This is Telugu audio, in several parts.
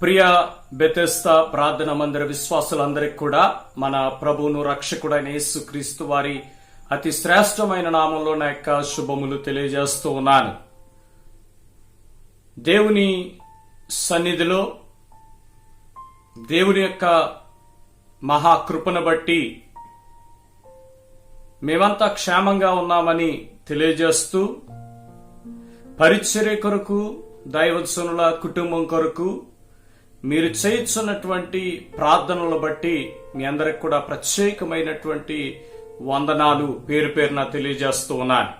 ప్రియ బెతెస్దా ప్రార్థన మందిర విశ్వాసులందరికీ కూడా మన ప్రభువును రక్షకుడైన యేసుక్రీస్తు వారి అతి శ్రేష్టమైన నామంలో నా యొక్క శుభములు తెలియజేస్తూ ఉన్నాను. దేవుని సన్నిధిలో దేవుని యొక్క మహాకృపను బట్టి మేమంతా క్షేమంగా ఉన్నామని తెలియజేస్తూ పరిచర్య కొరకు దైవజనుల కుటుంబం కొరకు మీరు చేయుచున్నటువంటి ప్రార్థనలు బట్టి మీ అందరికి కూడా ప్రత్యేకమైనటువంటి వందనాలు పేరు పేరున తెలియజేస్తూ ఉన్నాను.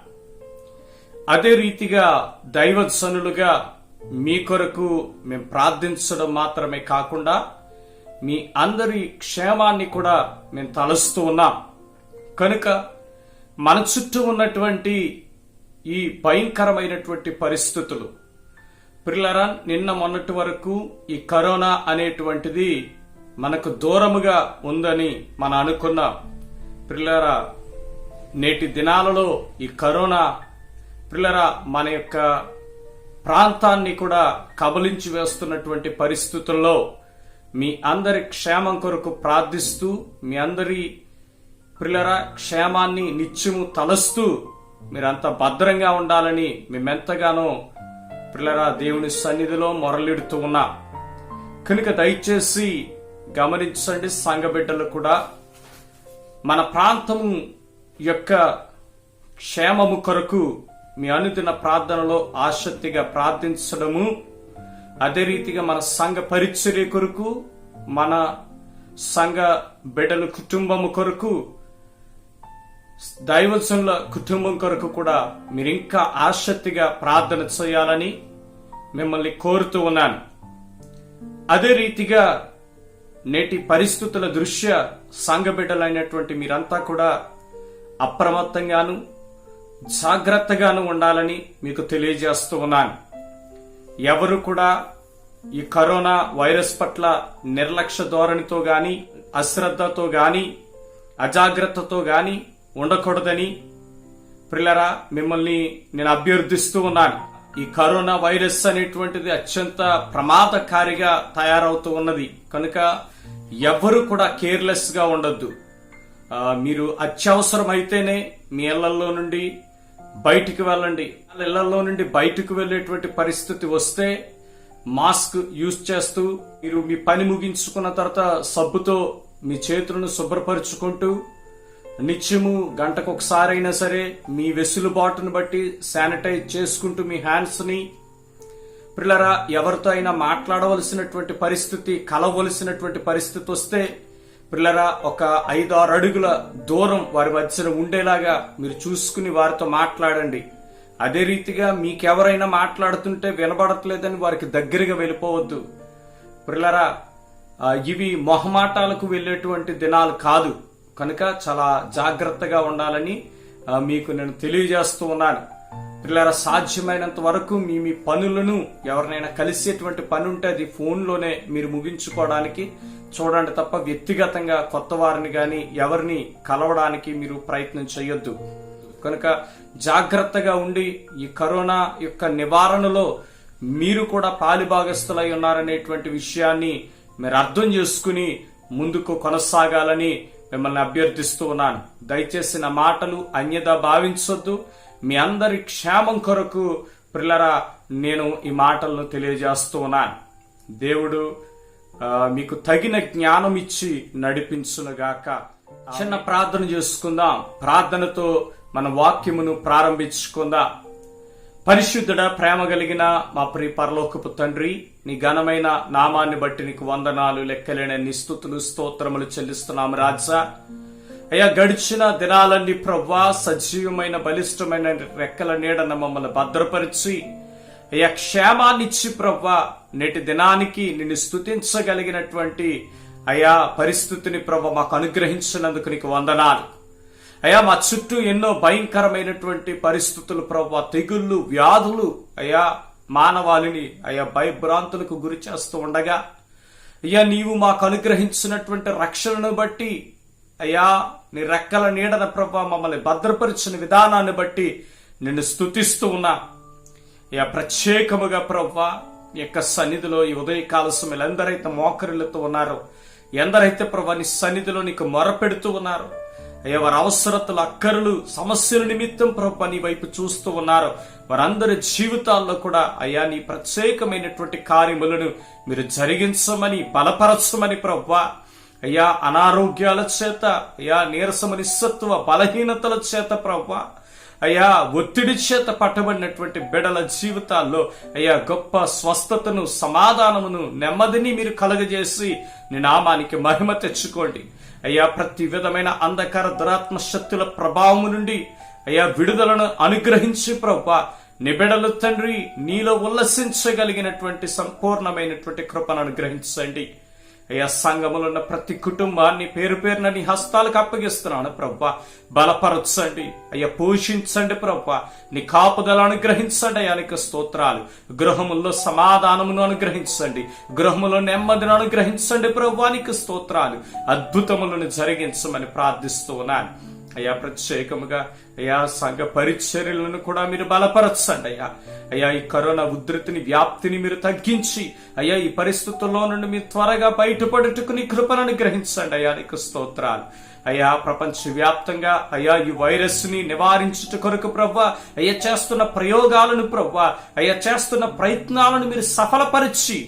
అదే రీతిగా దైవజనులుగా మీ కొరకు మేము ప్రార్థించడం మాత్రమే కాకుండా మీ అందరి క్షేమాన్ని కూడా మేము తలుస్తూ ఉన్నాం. కనుక మన చుట్టూ ఉన్నటువంటి ఈ భయంకరమైనటువంటి పరిస్థితులు ప్రియులారా, నిన్న మొన్నటి వరకు ఈ కరోనా అనేటువంటిది మనకు దూరముగా ఉందని మనం అనుకున్నాం. ప్రియులారా, నేటి దినాలలో ఈ కరోనా ప్రియులారా మన యొక్క ప్రాంతాన్ని కూడా కబలించి వేస్తున్నటువంటి పరిస్థితుల్లో మీ అందరి క్షేమం కొరకు ప్రార్థిస్తూ మీ అందరి ప్రియులారా క్షేమాన్ని నిత్యము తలస్తూ మీరంతా భద్రంగా ఉండాలని మేమెంతగానో ప్రియులారా దేవుని సన్నిధిలో మొరలిడుతూ ఉన్నా. కనుక దయచేసి గమనించండి, సంఘ బిడ్డలు కూడా మన ప్రాంతము యొక్క క్షేమము కొరకు మీ అనుదిన ప్రార్థనలో ఆసక్తిగా ప్రార్థించడము, అదే రీతిగా మన సంఘ పరిచర్య కొరకు మన సంఘ బిడ్డల కుటుంబము కొరకు దైవజనుల కుటుంబం కొరకు కూడా మీరు ఇంకా ఆసక్తిగా ప్రార్థన చేయాలని మిమ్మల్ని కోరుతూ ఉన్నాను. అదే రీతిగా నేటి పరిస్థితుల దృష్ట్యా సంఘ బిడ్డలైనటువంటి మీరంతా కూడా అప్రమత్తంగాను జాగ్రత్తగాను ఉండాలని మీకు తెలియజేస్తూ ఉన్నాను. ఎవరు కూడా ఈ కరోనా వైరస్ పట్ల నిర్లక్ష్య ధోరణితో గాని అశ్రద్ధతో గాని అజాగ్రత్తతో గాని ఉండకూడదని ప్రియులారా మిమ్మల్ని నేను అభ్యర్థిస్తూ ఉన్నాను. ఈ కరోనా వైరస్ అనేటువంటిది అత్యంత ప్రమాదకారిగా తయారవుతూ ఉన్నది. కనుక ఎవరు కూడా కేర్లెస్ గా ఉండొద్దు. మీరు అత్యవసరమైతేనే మీ ఇళ్లలో నుండి బయటికి వెళ్ళండి. ఇళ్లలో నుండి బయటకు వెళ్లేటువంటి పరిస్థితి వస్తే మాస్క్ యూజ్ చేస్తూ మీరు మీ పని ముగించుకున్న తర్వాత సబ్బుతో మీ చేతులను శుభ్రపరుచుకుంటూ నిత్యము గంటకు ఒకసారి అయినా సరే మీ వెసులుబాటును బట్టి శానిటైజ్ చేసుకుంటూ మీ హ్యాండ్స్ ని ప్రియులారా ఎవరితో అయినా మాట్లాడవలసినటువంటి పరిస్థితి కలవలసినటువంటి పరిస్థితి వస్తే ప్రియులారా ఒక 5-6 అడుగుల దూరం వారి మధ్యన ఉండేలాగా మీరు చూసుకుని వారితో మాట్లాడండి. అదే రీతిగా మీకెవరైనా మాట్లాడుతుంటే వినబడట్లేదని వారికి దగ్గరగా వెళ్ళిపోవద్దు. ప్రియులారా ఇవి మొహమాటాలకు వెళ్లేటువంటి దినాలు కాదు. కనుక చాలా జాగ్రత్తగా ఉండాలని మీకు నేను తెలియజేస్తూ ఉన్నాను. పిల్లల సాధ్యమైనంత వరకు మీ పనులను ఎవరినైనా కలిసేటువంటి పని ఉంటే అది ఫోన్లోనే మీరు ముగించుకోవడానికి చూడండి తప్ప వ్యక్తిగతంగా కొత్త వారిని గాని ఎవరిని కలవడానికి మీరు ప్రయత్నం చేయొద్దు. కనుక జాగ్రత్తగా ఉండి ఈ కరోనా యొక్క నివారణలో మీరు కూడా పాలిభాగస్తులై ఉన్నారనేటువంటి విషయాన్ని మీరు అర్థం చేసుకుని ముందుకు కొనసాగాలని మిమ్మల్ని అభ్యర్థిస్తూ ఉన్నాను. దయచేసి నా మాటలు అన్యదా భావించొద్దు. మీ అందరి క్షేమం కొరకు ప్రియులారా నేను ఈ మాటలను తెలియజేస్తూ ఉన్నాను. దేవుడు మీకు తగిన జ్ఞానం ఇచ్చి నడిపించునుగాక. చిన్న ప్రార్థన చేసుకుందాం. ప్రార్థనతో మన వాక్యమును ప్రారంభించుకుందాం. పరిశుద్ధుడ, ప్రేమ కలిగిన మా ప్రియ పరలోకపు తండ్రి, నీ ఘనమైన నామాన్ని బట్టి నీకు వందనాలు, లెక్కలేనన్ని స్తుతులు స్తోత్రములు చెల్లిస్తున్నాము రాజా. అయ్యా, గడిచిన దినాలన్నీ ప్రవ్వా సజీవమైన బలిష్టమైన రెక్కల నీడన మమ్మల్ని భద్రపరిచి అయ్యా క్షేమాన్నిచ్చి ప్రవ్వా నేటి దినానికి నిన్ను స్తుతించగలిగినటువంటి అయ్యా పరిస్థితిని ప్రవ్వా మాకు అనుగ్రహించినందుకు నీకు వందనాలు. అయ్యా, మా చుట్టూ ఎన్నో భయంకరమైనటువంటి పరిస్థితులు ప్రవ్వా, తెగుళ్ళు, వ్యాధులు అయ్యా మానవాళిని అయ్యా భయభ్రాంతులకు గురి చేస్తూ ఉండగా అయ్యా నీవు మాకు అనుగ్రహించినటువంటి రక్షణను బట్టి అయ్యా నీ రెక్కల నీడన ప్రభా మమ్మల్ని భద్రపరిచిన విధానాన్ని బట్టి నిన్ను స్తుతిస్తూ ఉన్నా. అయ్యా ప్రత్యేకముగా ప్రభా ఈ యొక్క సన్నిధిలో ఈ ఉదయకాల సమయంలో ఎందరైతే మోకరిల్లుతూ ఉన్నారో, ఎందరైతే ప్రభా నీ సన్నిధిలో నీకు మొరపెడుతూ ఉన్నారో, అయ్యా వారి అవసరతలు, అక్కర్లు, సమస్యల నిమిత్తం ప్రభా నీ వైపు చూస్తూ ఉన్నారు, వారందరి జీవితాల్లో కూడా అయ్యా నీ ప్రత్యేకమైనటువంటి కార్యములను మీరు జరిగించమని, బలపరచమని ప్రభా, అయ్యా అనారోగ్యాల చేత, అయ్యా నీరసము, నిస్సత్వ, బలహీనతల చేత ప్రభా, అయ్యా ఒత్తిడి చేత పట్టబడినటువంటి బిడల జీవితాల్లో అయ్యా గొప్ప స్వస్థతను, సమాధానమును, నెమ్మదిని మీరు కలుగజేసి నీ నామానికి మహిమ తెచ్చుకోండి. అయ్యా ప్రతి విధమైన అంధకార దురాత్మ శక్తుల ప్రభావం నుండి అయ్యా విడుదలను అనుగ్రహించి ప్రభా, నీ బిడలు తండ్రి నీలో ఉల్లసించగలిగినటువంటి సంపూర్ణమైనటువంటి కృపను అనుగ్రహించండి. అయ్యా సంఘములో ఉన్న ప్రతి కుటుంబాన్ని పేరు పేరున నీ హస్తాలకు అప్పగిస్తున్నాను ప్రభా, బలపరచండి అయ్యా, పోషించండి ప్రభా, నీ కాపుదల అనుగ్రహించండి అయ్యా, నీకు స్తోత్రాలు. గృహముల్లో సమాధానమును అనుగ్రహించండి, గృహములో నెమ్మదిని అనుగ్రహించండి ప్రభా, నీకు స్తోత్రాలు. అద్భుతములను జరిగించమని ప్రార్థిస్తూ ఉన్నాను అయ్యా. ప్రత్యేకముగా అయ్యా సంఘ పరిచర్యలను కూడా మీరు బలపరచండి అయ్యా. అయ్యా ఈ కరోనా ఉధృతిని, వ్యాప్తిని మీరు తగ్గించి అయ్యా ఈ పరిస్థితుల్లో నుండి మీరు త్వరగా బయటపడుటకు నీ కృపను అనుగ్రహించండి అయ్యా, నీకు స్తోత్రాలు. అయ్యా ప్రపంచ వ్యాప్తంగా అయ్యా ఈ వైరస్ ని నివారించుట కొరకు ప్రభా అయ్యా చేస్తున్న ప్రయోగాలను ప్రభా అయ్యా చేస్తున్న ప్రయత్నాలను మీరు సఫలపరిచి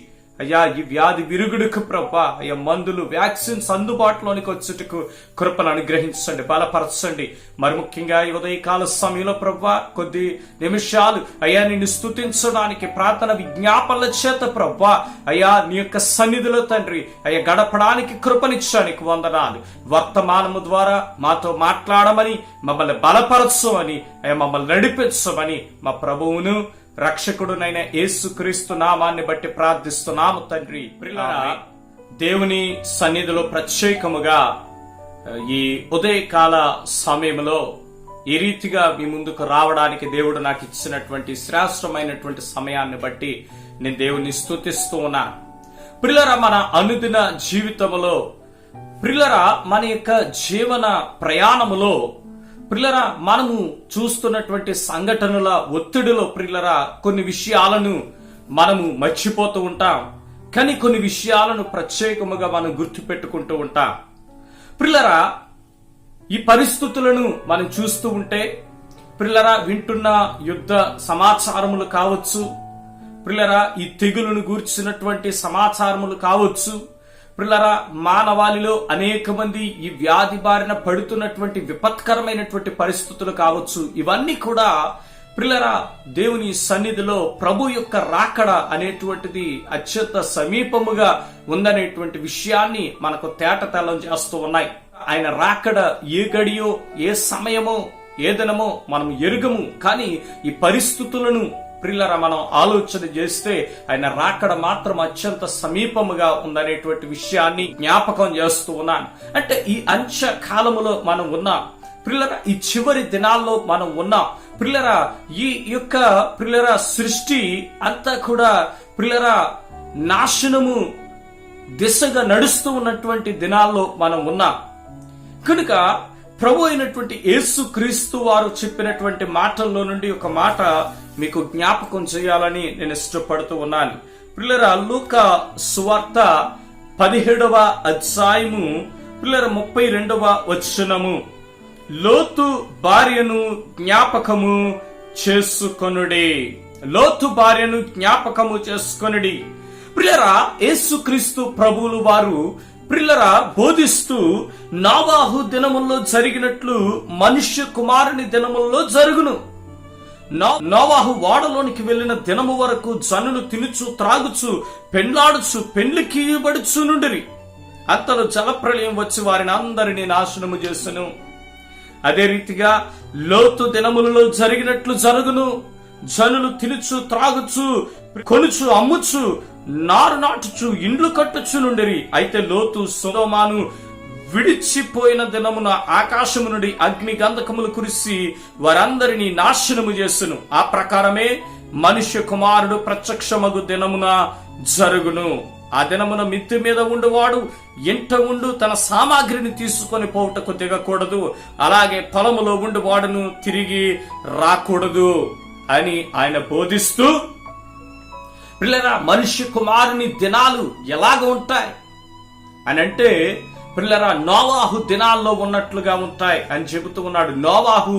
అయ్యా ఈ వ్యాధి విరుగుడుకు ప్రభా అయ్యా మందులు, వ్యాక్సిన్స్ అందుబాటులోనికి వచ్చుటకు కృపను అనుగ్రహించండి, బలపరచండి. మరి ముఖ్యంగా ఈ ఉదయకాల సమయంలో ప్రభా కొద్ది నిమిషాలు అయ్యా నిన్ను స్తుతించడానికి ప్రార్థన విజ్ఞాపనల చేత ప్రభా అయ్యా నీ యొక్క సన్నిధిలో తండ్రి అయ్యా గడపడానికి కృపనిచ్చానికి వందనాలు. వర్తమానము ద్వారా మాతో మాట్లాడమని, మమ్మల్ని బలపరచమని, అయ్యా మమ్మల్ని నడిపించమని మా ప్రభువును రక్షకుడునైన యేసుక్రీస్తు నామాన్ని బట్టి ప్రార్థిస్తున్నాము తండ్రి. ప్రియులారా, దేవుని సన్నిధిలో ప్రత్యేకముగా ఈ ఉదయకాల సమయంలో ఈ రీతిగా మీ ముందుకు రావడానికి దేవుడు నాకు ఇచ్చినటువంటి శ్రేష్టమైనటువంటి సమయాన్ని బట్టి నేను దేవుని స్తుతిస్తూ ఉన్నాను. ప్రియులారా, మన అనుదిన జీవితంలో, ప్రియులారా మన యొక్క జీవన ప్రయాణములో ప్రియులరా మనము చూస్తున్నటువంటి సంఘటనల ఒత్తిడిలో ప్రియులరా కొన్ని విషయాలను మనము మర్చిపోతూ ఉంటాం, కానీ కొన్ని విషయాలను ప్రత్యేకముగా మనం గుర్తుపెట్టుకుంటూ ఉంటాం. ప్రియులరా ఈ పరిస్థితులను మనం చూస్తూ ఉంటే ప్రియులరా వింటున్న యుద్ధ సమాచారములు కావచ్చు, ప్రియులరా ఈ తెగులును గూర్చినటువంటి సమాచారములు కావచ్చు, ప్రియులారా మానవాళిలో అనేక మంది ఈ వ్యాధి బారిన పడుతున్నటువంటి విపత్కరమైనటువంటి పరిస్థితులు కావచ్చు, ఇవన్నీ కూడా ప్రియులారా దేవుని సన్నిధిలో ప్రభు యొక్క రాకడ అనేటువంటిది అత్యంత సమీపముగా ఉందనేటువంటి విషయాన్ని మనకు తేటతెల్లం చేస్తూ ఉన్నాయి. ఆయన రాకడ ఏ గడియో, ఏ సమయమో, ఏ దినమో మనం ఎరుగము, కానీ ఈ పరిస్థితులను ప్రియులారా మనం ఆలోచన చేస్తే ఆయన రాకడ మాత్రం అత్యంత సమీపముగా ఉందనేటువంటి విషయాన్ని జ్ఞాపకం చేస్తూ ఉన్నాను. అంటే ఈ అంత్య కాలములో మనం ఉన్నాం ప్రియులారా, ఈ చివరి దినాల్లో మనం ఉన్నాం ప్రియులారా. ఈ యొక్క ప్రియులారా సృష్టి అంతా కూడా ప్రియులారా నాశనము దిశగా నడుస్తూ ఉన్నటువంటి దినాల్లో మనం ఉన్నాం. కనుక ప్రభు అయినటువంటి యేసుక్రీస్తు వారు చెప్పినటువంటి మాటల్లో నుండి ఒక మాట మీకు జ్ఞాపకం చేయాలని నేను ఇష్టపడుతూ ఉన్నాను. ప్రియులారా లూకా సువార్త 17వ అధ్యాయము ప్రియులారా 32వ వచనము, లోతు భార్యను జ్ఞాపకము చేసుకొనుడి, లోతు భార్యను జ్ఞాపకము చేసుకొనుడి. ప్రియులారా యేసుక్రీస్తు ప్రభువులు వారు ప్రియులారా బోధిస్తూ నోవాహు దినముల్లో జరిగినట్లు మనుష్య కుమారుని దినముల్లో జరుగును. నోవాహు ఓడలోనికి వెళ్లిన దినము వరకు జనులు తినుచు, త్రాగుచు, పెండ్లాడుచు, పెండ్లికి ఇవ్వబడుచు నుండిరి. అంతలో జలప్రళయం వచ్చి వారిని అందరినీ నాశనము చేసెను. అదే రీతిగా లోతు దినములలో జరిగినట్లు జరుగును. జనులు తినుచు, త్రాగుచు, కొనుచు, అమ్ముచు, నారు నాటుచు, ఇండ్లు కట్టుచు నుండిరి. అయితే లోతు సొదొమను విడిచిపోయిన దినమున ఆకాశము నుండి అగ్ని గంధకములు కురిసి వారందరినీ నాశనము చేసును. ఆ ప్రకారమే మనుష్య కుమారుడు ప్రత్యక్షమగు దినమున జరుగును. ఆ దినమున మిద్దె మీద ఉండువాడు ఇంట ఉండు తన సామాగ్రిని తీసుకొని పోవుటకు దిగకూడదు, అలాగే పొలములో ఉండువాడును తిరిగి రాకూడదు అని ఆయన బోధిస్తూ పిల్లరా మనిషి కుమారుని దినాలు ఎలాగ ఉంటాయి అని అంటే పిల్లరా నోవాహు దినాల్లో ఉన్నట్లుగా ఉంటాయి అని చెబుతూ ఉన్నాడు. నోవాహు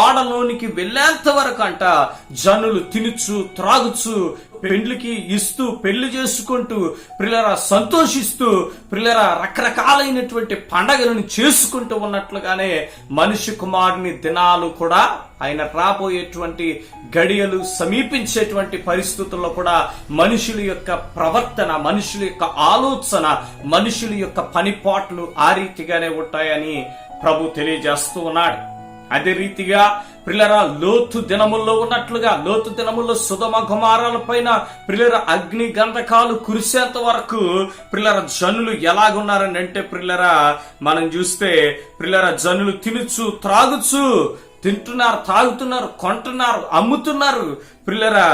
ఓడలోనికి వెళ్ళేంత వరకు అంట జనులు తినుచు త్రాగుచు పెండ్లికి ఇస్తూ పెళ్లి చేసుకుంటూ పిల్లరా సంతోషిస్తూ పిల్లరా రకరకాలైనటువంటి పండగలను చేసుకుంటూ ఉన్నట్లుగానే మనిషి కుమారుని దినాలు కూడా ఆయన రాబోయేటువంటి గడియలు సమీపించేటువంటి పరిస్థితుల్లో కూడా మనుషుల యొక్క ప్రవర్తన, మనుషుల యొక్క ఆలోచన, మనుషుల యొక్క పనిపాట్లు ఆ రీతిగానే ఉంటాయని ప్రభు తెలియజేస్తూ ఉన్నాడు. అదే రీతిగా ప్రియులరా లోతు దినముల్లో ఉన్నట్లుగా, లోతు దినముల్లో సొదొమ గొమొర్రాల పైన ప్రియులరా అగ్ని గంధకాలు కురిసేంత వరకు ప్రియులరా జనులు ఎలాగున్నారని అంటే ప్రియులరా మనం చూస్తే ప్రియులరా జనులు తినుచు త్రాగుచు, తింటున్నారు, తాగుతున్నారు, కొంటున్నారు, అమ్ముతున్నారు, ప్రియులరా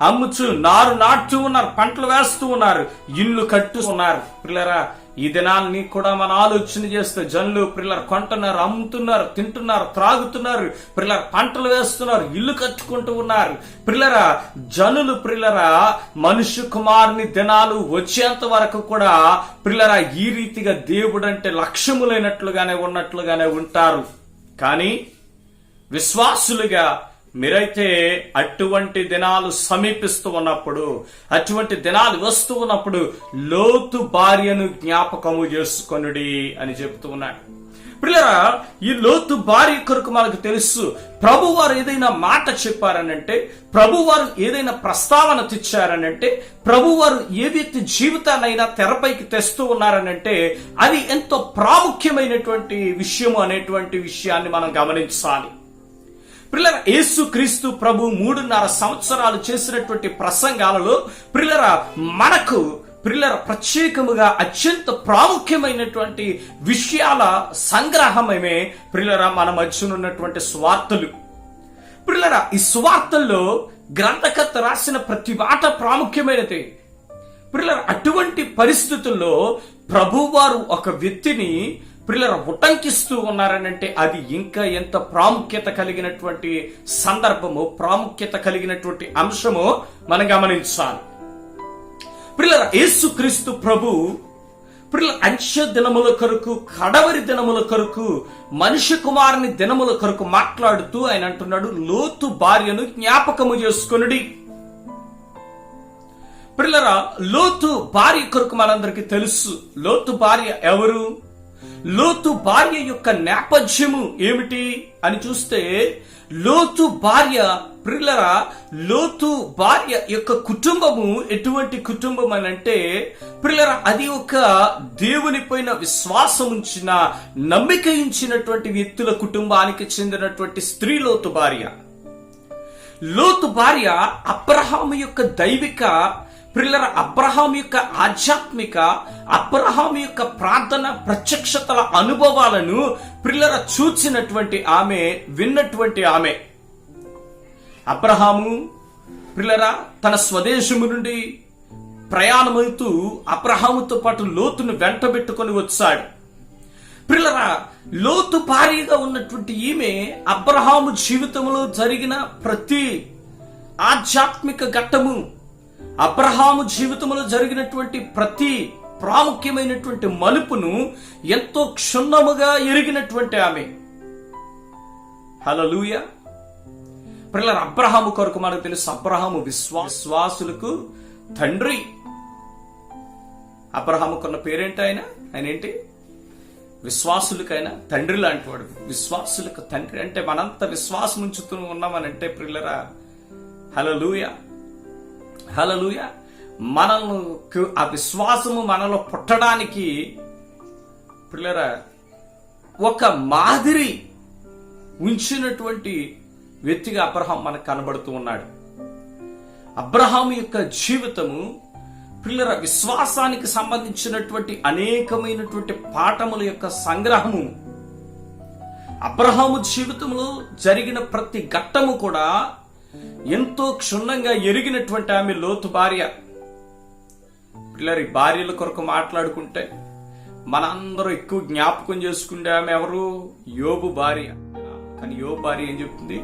అమ్ముచు నారు నాటుతూ ఉన్నారు, పంటలు వేస్తూ ఉన్నారు, ఇల్లు కట్టు ఉన్నారు. ప్రియులరా ఈ దినాన్ని కూడా మనం ఆలోచన చేస్తే జనులు ప్రియులరా కొంటున్నారు, అమ్ముతున్నారు, తింటున్నారు, త్రాగుతున్నారు, ప్రియులరా పంటలు వేస్తున్నారు, ఇల్లు కట్టుకుంటూ ఉన్నారు. ప్రియులరా జనులు ప్రియులరా మనుష్య కుమారుని దినాలు వచ్చేంత వరకు కూడా ప్రియులరా ఈ రీతిగా దేవుడంటే లక్ష్యములైనట్లుగానే ఉన్నట్లుగానే ఉంటారు. కానీ విశ్వాసులుగా మీరైతే అటువంటి దినాలు సమీపిస్తూ ఉన్నప్పుడు, అటువంటి దినాలు వస్తూ ఉన్నప్పుడు లోతు భార్యను జ్ఞాపకము చేసుకొనుడి అని చెబుతూ ఉన్నాడు. ప్రియులారా ఈ లోతు భార్య కొరకు మనకు తెలుసు, ప్రభువారు ఏదైనా మాట చెప్పారనంటే, ప్రభువారు ఏదైనా ప్రస్తావన తెచ్చారనంటే, ప్రభువారు ఏ వ్యక్తి జీవితాన్నైనా తెరపైకి తెస్తూ ఉన్నారనంటే అది ఎంతో ప్రాముఖ్యమైనటువంటి విషయము అనేటువంటి విషయాన్ని మనం గమనించాలి. ప్రియులరా యేసు క్రీస్తు ప్రభు 3.5 సంవత్సరాలు చేసినటువంటి ప్రసంగాలలో ప్రియులరా మనకు ప్రియులరా ప్రత్యేకముగా అత్యంత ప్రాముఖ్యమైనటువంటి విషయాల సంగ్రహమే ప్రియులరా మన మధ్య ఉన్నటువంటి సువార్తలు. ప్రియులరా ఈ సువార్తల్లో గ్రంథకర్త రాసిన ప్రతి మాట ప్రాముఖ్యమైనది. ప్రియులరా అటువంటి పరిస్థితుల్లో ప్రభువారు ఒక వ్యక్తిని ప్రియులరా ఉటంకిస్తూ ఉన్నారనంటే అది ఇంకా ఎంత ప్రాముఖ్యత కలిగినటువంటి సందర్భము, ప్రాముఖ్యత కలిగినటువంటి అంశము మనం గమనించాలి. ప్రియులరా యేసుక్రీస్తు ప్రభు ప్రియుల అంత్య దినముల కొరకు, కడవరి దినముల కొరకు, మనిషి కుమారుని దినముల కొరకు మాట్లాడుతూ ఆయన అంటున్నాడు, లోతు భార్యను జ్ఞాపకము చేసుకొనుడి. ప్రియులరా లోతు భార్య కొరకు మనందరికీ తెలుసు. లోతు భార్య ఎవరు? లోతు భార్య యొక్క నేపథ్యము ఏమిటి అని చూస్తే, లోతు భార్య ప్రియులరా లోతు భార్య యొక్క కుటుంబము ఎటువంటి కుటుంబం అని అంటే ప్రియులరా అది ఒక దేవుని పైన విశ్వాసం ఉంచిన, నమ్మిక ఉంచినటువంటి వ్యక్తుల కుటుంబానికి చెందినటువంటి స్త్రీ లోతు భార్య. లోతు భార్య అబ్రహాము యొక్క దైవిక ప్రియులరా అబ్రహాం యొక్క ఆధ్యాత్మిక, అబ్రహాం యొక్క ప్రార్థన ప్రత్యక్షతల అనుభవాలను ప్రియులరా చూచినటువంటి ఆమె, విన్నటువంటి ఆమె. అబ్రహాము ప్రియులరా తన స్వదేశము నుండి ప్రయాణమవుతూ అబ్రహాముతో పాటు లోతును వెంటబెట్టుకొని వచ్చాడు. ప్రియులరా లోతు భార్యగా ఉన్నటువంటి ఈమె అబ్రహాము జీవితంలో జరిగిన ప్రతి ఆధ్యాత్మిక ఘట్టము, అబ్రహాము జీవితంలో జరిగినటువంటి ప్రతి ప్రాముఖ్యమైనటువంటి మలుపును ఎంతో క్షుణ్ణముగా ఎరిగినటువంటి ఆమె. హల్లెలూయా. ప్రియులారా అబ్రహాము కొరకు మనకు తెలుసు, అబ్రహాము విశ్వాసులకు తండ్రి. అబ్రహాముకున్న పేరేంటి? ఆయన ఏంటి? విశ్వాసులకైనా తండ్రి లాంటి వాడు, విశ్వాసులకు తండ్రి. అంటే మనంత విశ్వాసం ఉంచుతూ ఉన్నామనంటే ప్రియులారా హల్లెలూయా, హల్లెలూయా, మనకు ఆ విశ్వాసము మనలో పుట్టడానికి ప్రియులారా ఒక మాదిరి ఉంచినటువంటి వ్యక్తిగా అబ్రహాం మనకు కనబడుతూ ఉన్నాడు. అబ్రహాం యొక్క జీవితము ప్రియులారా విశ్వాసానికి సంబంధించినటువంటి అనేకమైనటువంటి పాఠముల యొక్క సంగ్రహము. అబ్రహాము జీవితంలో జరిగిన ప్రతి ఘట్టము కూడా ఎంతో క్షుణ్ణంగా ఎరిగినటువంటి ఆమె లోతు భార్య. పిల్లరి భార్యల కొరకు మాట్లాడుకుంటే మనందరూ ఎక్కువ జ్ఞాపకం చేసుకుంటే ఆమె ఎవరు? యోబు భార్య. కానీ యోబు భార్య ఏం చెప్తుంది?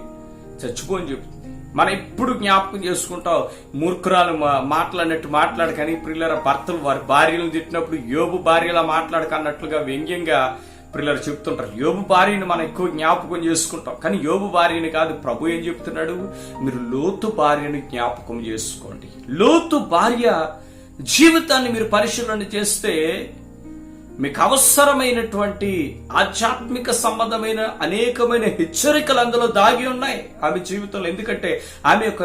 చచ్చిపో అని చెప్తుంది. మనం ఇప్పుడు జ్ఞాపకం చేసుకుంటాం, మూర్ఖురాలు మాట్లాడినట్టు మాట్లాడు. కానీ ప్రియులారా, భర్తలు వారి భార్యలను తిట్టినప్పుడు యోబు భార్యలా మాట్లాడకన్నట్లుగా వ్యంగ్యంగా ప్రియులారు చెప్తుంటారు. యోబు భార్యను మనం ఎక్కువ జ్ఞాపకం చేసుకుంటాం, కానీ యోబు భార్యని కాదు. ప్రభు ఏం చెప్తున్నాడు? మీరు లోతు భార్యను జ్ఞాపకం చేసుకోండి. లోతు భార్య జీవితాన్ని మీరు పరిశీలన చేస్తే మీకు అవసరమైనటువంటి ఆధ్యాత్మిక సంబంధమైన అనేకమైన హెచ్చరికలు అందులో దాగి ఉన్నాయి ఆమె జీవితంలో. ఎందుకంటే ఆమె ఒక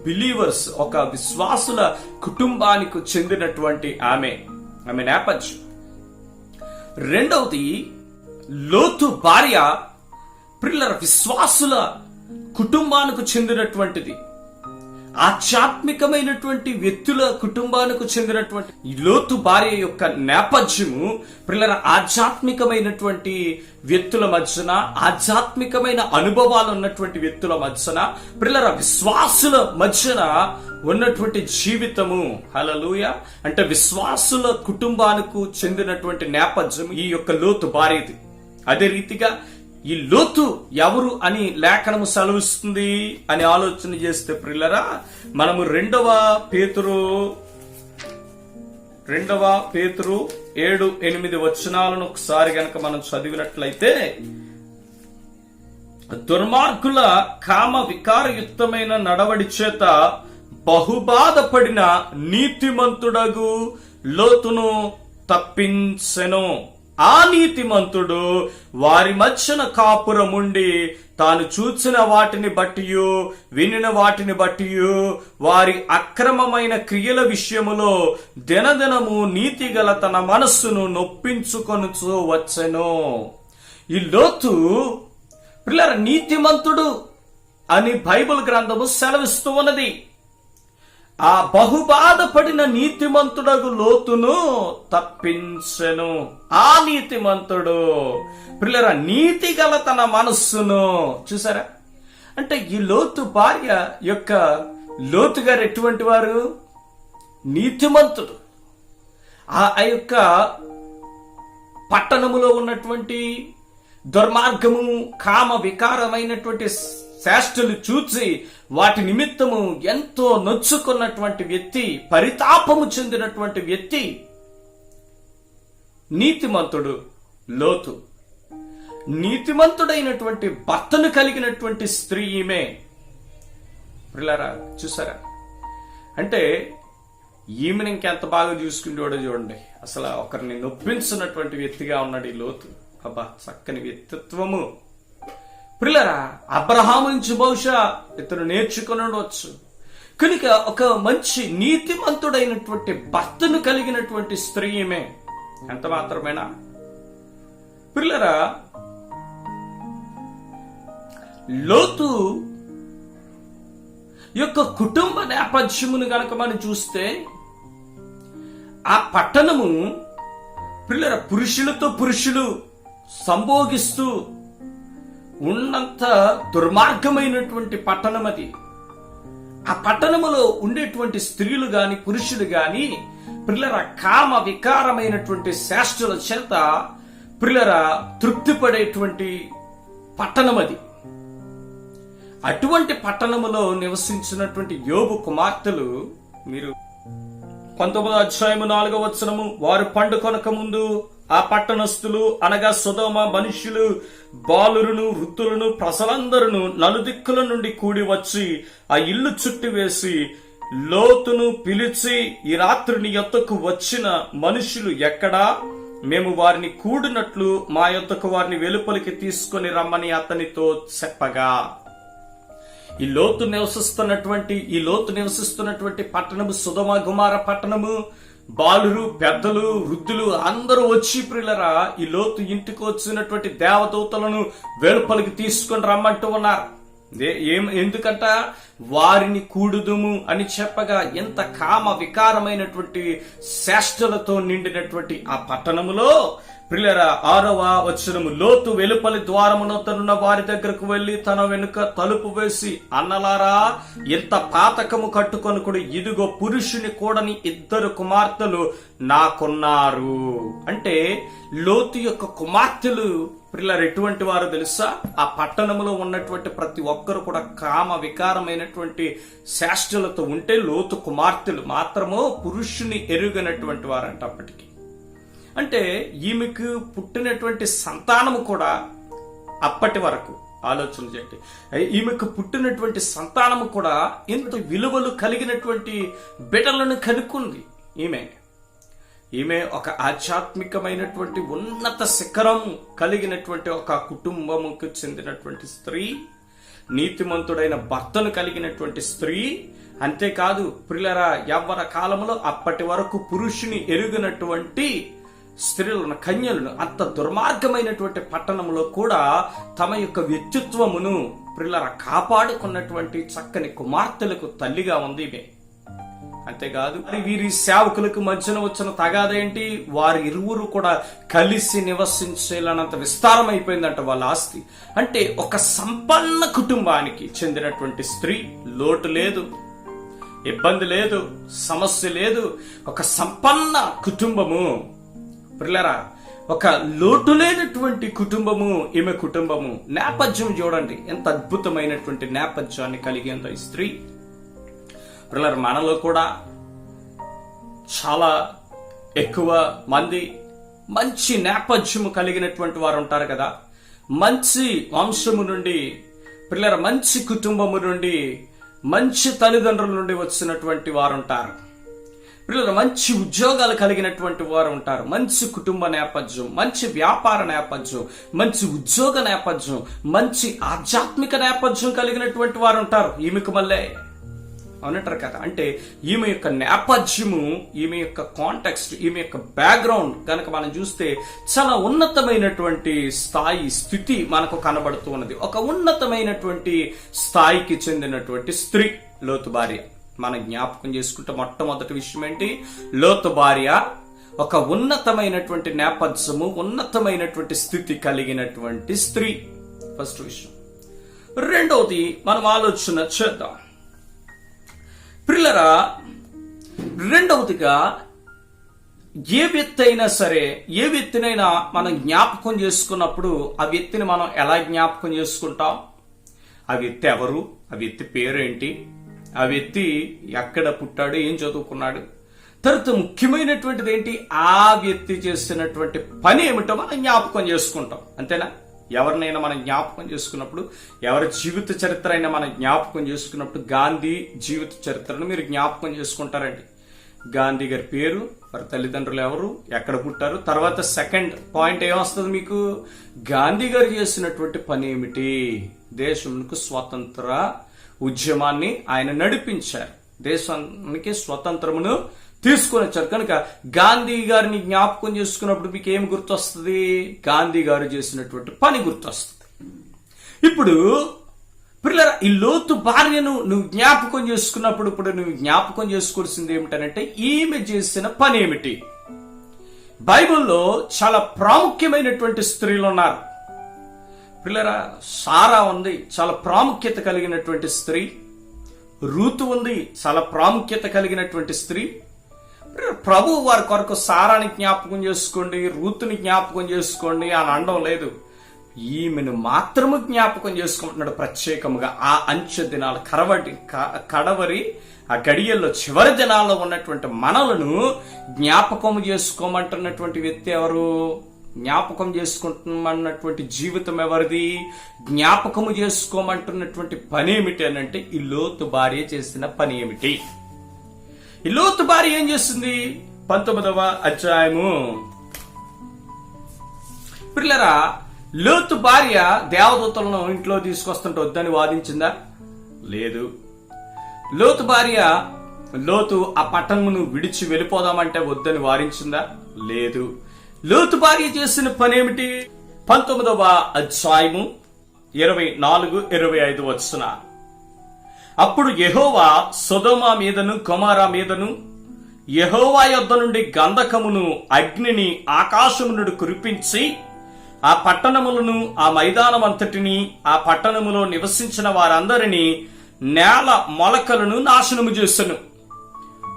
బిలీవర్స్, ఒక విశ్వాసుల కుటుంబానికి చెందినటువంటి ఆమె నేపథ్యం. రెండవది, లోతు భార్య ప్రియులారా విశ్వాసుల కుటుంబానికి చెందినటువంటిది. ఆధ్యాత్మికమైనటువంటి వ్యక్తుల కుటుంబానికి చెందినటువంటి లోతు భార్య యొక్క నేపథ్యము ప్రియులారా ఆధ్యాత్మికమైనటువంటి వ్యక్తుల మధ్యన, ఆధ్యాత్మికమైన అనుభవాలు ఉన్నటువంటి వ్యక్తుల మధ్యన, ప్రియులారా విశ్వాసుల మధ్యన ఉన్నటువంటి జీవితము. హల్లెలూయా. అంటే విశ్వాసుల కుటుంబానికి చెందినటువంటి నేపథ్యం ఈ యొక్క లోతు భార్యది. అదే రీతిగా ఈ లోతు ఎవరు అని లేఖనము సెలవిస్తుంది అని ఆలోచన చేస్తే ప్రియులారా, మనము రెండవ పేతురు 7-8 వచనాలను ఒకసారి గనక మనం చదివినట్లయితే, దుర్మార్గుల కామ వికారయుక్తమైన నడవడి చేత బహుబాధపడిన నీతిమంతుడగు లోతును తప్పించెను. ఆ నీతిమంతుడు వారి మధ్యన కాపురముండి తాను చూచిన వాటిని బట్టియు వినిన వాటిని బట్టియు వారి అక్రమమైన క్రియల విషయములో దినదినము నీతిగల తన మనస్సును నొప్పించుకొనుచు వచ్చెను. ఈ లోతు పిల్లల నీతిమంతుడు అని బైబిల్ గ్రంథము సెలవిస్తూ ఉన్నది. ఆ బహుబాధపడిన నీతిమంతుడగు లోతును తప్పించెను. ఆ నీతిమంతుడు పిల్లరా నీతి గల తన మనస్సును, చూసారా? అంటే ఈ లోతు భార్య యొక్క లోతు గారు ఎటువంటి వారు? నీతిమంతుడు. ఆ యొక్క పట్టణములో ఉన్నటువంటి దుర్మార్గము, కామ వికారమైనటువంటి శాస్త్రులు చూచి వాటి నిమిత్తము ఎంతో నొచ్చుకున్నటువంటి వ్యక్తి, పరితాపము చెందినటువంటి వ్యక్తి నీతిమంతుడు లోతు. నీతిమంతుడైనటువంటి భర్తను కలిగినటువంటి స్త్రీ ఈమె. పిల్లరా చూసారా? అంటే ఈమెను ఇంకెంత బాగా చూసుకుంటాడో చూడండి. అసలు ఒకరిని నొప్పించినటువంటి వ్యక్తిగా ఉన్నాడు ఈ లోతు. అబ్బా, చక్కని వ్యక్తిత్వము. ప్రియులారా, అబ్రహాము నుంచి బహుశా ఇతను నేర్చుకుని ఉండవచ్చు. కనుక ఒక మంచి నీతిమంతుడైనటువంటి భర్తను కలిగినటువంటి స్త్రీ ఈమె. ఎంత మాత్రమేనా? ప్రియులారా, లోతు యొక్క కుటుంబ నేపథ్యమును గనక మనం చూస్తే, ఆ పట్టణము ప్రియులారా పురుషులతో పురుషులు సంభోగిస్తూ ఉన్నంత దుర్మార్గమైనటువంటి పట్టణం అది. ఆ పట్టణములో ఉండేటువంటి స్త్రీలు గాని పురుషులు గాని ప్రియులారా కామ వికారమైనటువంటి శాస్త్రుల చేత ప్రియులారా తృప్తి పడేటువంటి పట్టణం అది. అటువంటి పట్టణములో నివసించినటువంటి యోబు కుమార్తెలు, మీరు 19వ అధ్యాయము 4వ వచనము, వారు పండుకొనక ముందు ఆ పట్టణస్థులు అనగా సొదొమ మనుష్యులు, బాలురును, వృద్ధులను, ప్రజలందరూ నలుదిక్కుల నుండి కూడి వచ్చి ఆ ఇల్లు చుట్టి వేసి లోతును పిలిచి, ఈ రాత్రి నీ యొద్దకు వచ్చిన మనుషులు ఎక్కడా? మేము వారిని కూడినట్లు మా యొద్దకు వారిని వెలుపలికి తీసుకొని రమ్మని అతనితో చెప్పగా, ఈ లోతు నివసిస్తున్నటువంటి పట్టణము సొదొమ గుమార పట్టణము. బాలురు, పెద్దలు, వృద్ధులు అందరూ వచ్చి ప్రియులరా ఈ లోతు ఇంటికి వచ్చినటువంటి దేవదూతలను వెలుపలికి తీసుకొని రమ్మంటూ ఉన్నారు. ఎందుకంట? వారిని కూడుదుము అని చెప్పగా, ఎంత కామ వికారమైనటువంటి శాస్త్రులతో నిండినటువంటి ఆ పట్టణములో ప్రియులారా 6వ వచనము, లోతు వెలుపలి ద్వారమునొద్దనున్న వారి దగ్గరకు వెళ్లి తన వెనుక తలుపు వేసి, అన్నలారా ఇంత పాతకము కట్టుకొనుకుడు, ఇదిగో పురుషుని కూడని 2 కుమార్తెలు నాకున్నారు. అంటే లోతు యొక్క కుమార్తెలు ప్రియులారా ఎటువంటి వారు తెలుసా? ఆ పట్టణంలో ఉన్నటువంటి ప్రతి ఒక్కరు కూడా కామ వికారమైనటువంటి శాస్త్రులతో ఉంటే, లోతు కుమార్తెలు మాత్రము పురుషుని ఎరుగనటువంటి వారంట. అప్పటికి అంటే ఈమెకు పుట్టినటువంటి సంతానము కూడా అప్పటి వరకు ఆలోచన చేయండి, ఈమెకు పుట్టినటువంటి సంతానము కూడా ఎంత విలువలు కలిగినటువంటి బిడ్డలను కనుక్కుంది. ఈమె ఒక ఆధ్యాత్మికమైనటువంటి ఉన్నత శిఖరం కలిగినటువంటి ఒక కుటుంబముకు చెందినటువంటి స్త్రీ, నీతిమంతుడైన భర్తను కలిగినటువంటి స్త్రీ. అంతేకాదు ప్రియులారా, యవ్వన కాలంలో అప్పటి వరకు పురుషుని ఎరుగినటువంటి స్త్రీలను, కన్యలను, అంత దుర్మార్గమైనటువంటి పట్టణంలో కూడా తమ యొక్క వ్యక్తిత్వమును ప్రియులారా కాపాడుకున్నటువంటి చక్కని కుమార్తెలకు తల్లిగా ఉంది ఈమె. అంతేకాదు వీరి సేవకులకు మధ్యన వచ్చిన తగాదేంటి? వారి ఇరువురు కూడా కలిసి నివసించేలానంత విస్తారం అయిపోయిందంట వాళ్ళ ఆస్తి. అంటే ఒక సంపన్న కుటుంబానికి చెందినటువంటి స్త్రీ, లోటు లేదు, ఇబ్బంది లేదు, సమస్య లేదు. ఒక సంపన్న కుటుంబము ప్రియులారా, ఒక లోటు లేనటువంటి కుటుంబము ఈమె కుటుంబము. నేపథ్యం చూడండి, ఎంత అద్భుతమైనటువంటి నేపథ్యాన్ని కలిగేంత ఈ స్త్రీ. ప్రియులారా, మనలో కూడా చాలా ఎక్కువ మంది మంచి నేపథ్యము కలిగినటువంటి వారు ఉంటారు కదా. మంచి వంశము నుండి ప్రియులారా, మంచి కుటుంబము నుండి, మంచి తల్లిదండ్రుల నుండి వచ్చినటువంటి వారు ఉంటారు. పిల్లలు మంచి ఉద్యోగాలు కలిగినటువంటి వారు ఉంటారు. మంచి కుటుంబ నేపథ్యం, మంచి వ్యాపార నేపథ్యం, మంచి ఉద్యోగ నేపథ్యం, మంచి ఆధ్యాత్మిక నేపథ్యం కలిగినటువంటి వారు ఉంటారు. ఈమెకు మళ్ళీ అవునంటారు కదా. అంటే ఈమె యొక్క నేపథ్యము, ఈమె యొక్క కాంటెక్స్ట్, ఈమె యొక్క బ్యాక్గ్రౌండ్ కనుక మనం చూస్తే చాలా ఉన్నతమైనటువంటి స్థితి మనకు కనబడుతూ ఉన్నది. ఒక ఉన్నతమైనటువంటి స్థాయికి చెందినటువంటి స్త్రీ లోతు భార్య. మనం జ్ఞాపకం చేసుకుంటే మొట్టమొదటి విషయం ఏంటి? లోతు భార్య ఒక ఉన్నతమైనటువంటి నేపథ్యము, ఉన్నతమైనటువంటి స్థితి కలిగినటువంటి స్త్రీ. ఫస్ట్ విషయం. రెండవది మనం ఆలోచన చేద్దాం ప్రియులారా. రెండవదిగా ఏ వ్యక్తి అయినా సరే, ఏ వ్యక్తినైనా మనం జ్ఞాపకం చేసుకున్నప్పుడు ఆ వ్యక్తిని మనం ఎలా జ్ఞాపకం చేసుకుంటాం? ఆ వ్యక్తి ఎవరు? ఆ వ్యక్తి పేరేంటి? ఆ వ్యక్తి ఎక్కడ పుట్టాడు? ఏం చదువుకున్నాడు? తర్వాత ముఖ్యమైనటువంటిది ఏంటి? ఆ వ్యక్తి చేస్తున్నటువంటి పని ఏమిటో మనం జ్ఞాపకం చేసుకుంటాం. అంతేనా? ఎవరినైనా మనం జ్ఞాపకం చేసుకున్నప్పుడు, ఎవరి జీవిత చరిత్ర అయినా మనం జ్ఞాపకం చేసుకున్నప్పుడు, గాంధీ జీవిత చరిత్రను మీరు జ్ఞాపకం చేసుకుంటారండి. గాంధీ గారి పేరు, వారి తల్లిదండ్రులు ఎవరు, ఎక్కడ పుట్టారు, తర్వాత సెకండ్ పాయింట్ ఏమొస్తుంది మీకు? గాంధీ గారు చేసినటువంటి పని ఏమిటి? దేశంకు స్వాతంత్ర ఉద్యమాన్ని ఆయన నడిపించారు, దేశానికి స్వతంత్రమును తీసుకొని వచ్చారు. కనుక గాంధీ గారిని జ్ఞాపకం చేసుకున్నప్పుడు మీకు ఏం గుర్తొస్తుంది? గాంధీ గారు చేసినటువంటి పని గుర్తొస్తుంది. ఇప్పుడు పిల్లల ఈ లోతు భార్యను నువ్వు జ్ఞాపకం చేసుకున్నప్పుడు ఇప్పుడు నువ్వు జ్ఞాపకం చేసుకోవాల్సింది ఏమిటనంటే ఈమె చేసిన పని ఏమిటి? బైబిల్లో చాలా ప్రాముఖ్యమైనటువంటి స్త్రీలు ఉన్నారు పిల్లరా. సారా ఉంది, చాలా ప్రాముఖ్యత కలిగినటువంటి స్త్రీ. రూతు ఉంది, చాలా ప్రాముఖ్యత కలిగినటువంటి స్త్రీ. ప్రభు వారి కొరకు సారాని జ్ఞాపకం చేసుకోండి, రూతుని జ్ఞాపకం చేసుకోండి అని అనడం లేదు. ఈమెను మాత్రము జ్ఞాపకం చేసుకుంటున్నాడు ప్రత్యేకముగా. ఆ అంచె దినాలు కడవరి ఆ గడియల్లో చివరి దినాల్లో ఉన్నటువంటి మనలను జ్ఞాపకం చేసుకోమంటున్నటువంటి వ్యక్తి ఎవరు? జ్ఞాపకం చేసుకుంటున్నటువంటి జీవితం ఎవరిది? జ్ఞాపకము చేసుకోమంటున్నటువంటి పని ఏమిటి అని అంటే ఈ లోతు భార్య చేసిన పని ఏమిటి? ఈ లోతు భార్య ఏం చేస్తుంది? 19వ అధ్యాయము. పిల్లరా, లోతు భార్య దేవదూతలను ఇంట్లో తీసుకొస్తుంటే వద్దని వాదించిందా? లేదు. లోతు భార్య లోతు ఆ పట్టణమును విడిచి వెళ్ళిపోదామంటే వద్దని వారించిందా? లేదు. లోతు భార్య చేసిన పని ఏమిటి? 19వ అధ్యాయము 24-25 వచనాలు. అప్పుడు యెహోవా సొదొమ మీదను గొమొర్రా మీదను యెహోవా యొద్ద నుండి గంధకమును అగ్నిని ఆకాశము నుండి కురిపించి ఆ పట్టణములను ఆ మైదానం అంతటిని ఆ పట్టణములో నివసించిన వారందరినీ నేల మొలకలను నాశనము చేసెను.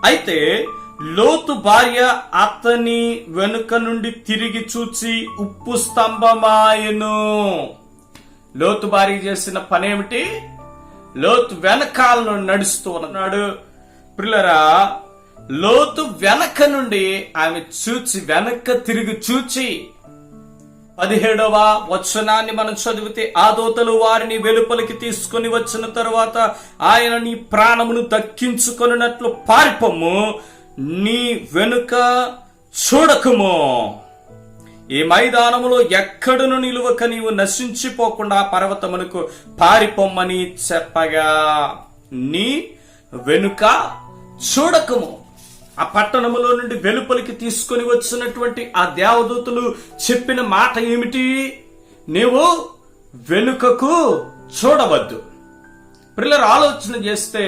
అయితే లోతు భార్య అతని వెనుక నుండి తిరిగి చూచి ఉప్పు స్తంభమాయెను. లోతు భార్య చేసిన పనేమిటి? లోతు వెనకాలను నడుస్తూ ఉన్నాడు. ప్రియులారా, లోతు వెనక నుండి ఆమె చూచి వెనక తిరిగి చూచి 17వ వచనాన్ని మనం చదివితే, ఆ దూతలు వారిని వెలుపలికి తీసుకొని వచ్చిన తరువాత ఆయన నీ ప్రాణమును దక్కించుకొనున్నట్లు పారిపోము, నీ వెనుక చూడకుము, ఈ మైదానములో ఎక్కడును నిలువక నీవు నశించిపోకుండా పర్వతమునకు పారిపోమ్మని చెప్పగా నీ వెనుక చూడకము. ఆ పట్టణములో నుండి వెలుపలికి తీసుకొని వచ్చినటువంటి ఆ దేవదూతలు చెప్పిన మాట ఏమిటి? నీవు వెనుకకు చూడవద్దు. ప్రియులరా, ఆలోచన చేస్తే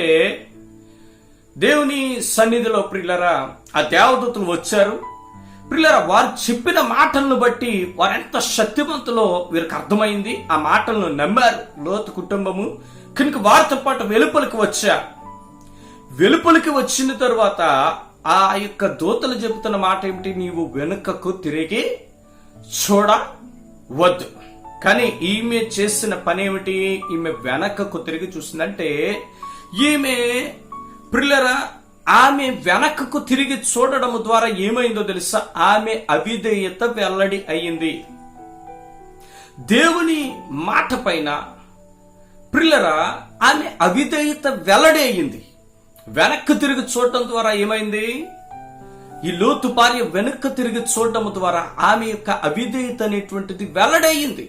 దేవుని సన్నిధిలో ప్రియులరా ఆ దేవదూతలు వచ్చారు. ప్రియులరా, వారు చెప్పిన మాటలను బట్టి వారెంత శక్తివంతులో వీరికి అర్థమైంది. ఆ మాటలను నమ్మారు లోతు కుటుంబము. కనుక వారితో పాటు వెలుపలికి వచ్చారు. వెలుపలికి వచ్చిన తరువాత ఆ యొక్క దూతలు చెబుతున్న మాట ఏమిటి? నీవు వెనుకకు తిరిగి చూడవద్దు. కానీ ఈమె చేసిన పని ఏమిటి? ఈమె వెనకకు తిరిగి చూసిందంటే ఈమె ప్రియులరా ఆమె వెనకకు తిరిగి చూడడం ద్వారా ఏమైందో తెలుసా? ఆమె అవిధేయత వెల్లడి అయ్యింది. దేవుని మాట పైన ప్రియులరా ఆమె అవిధేయత వెల్లడి అయ్యింది. వెనక్కు తిరిగి చూడటం ద్వారా ఏమైంది? ఈ లోతు భార్య వెనక్కు తిరిగి చూడటం ద్వారా ఆమె యొక్క అవిధేయత అనేటువంటిది వెల్లడయ్యింది.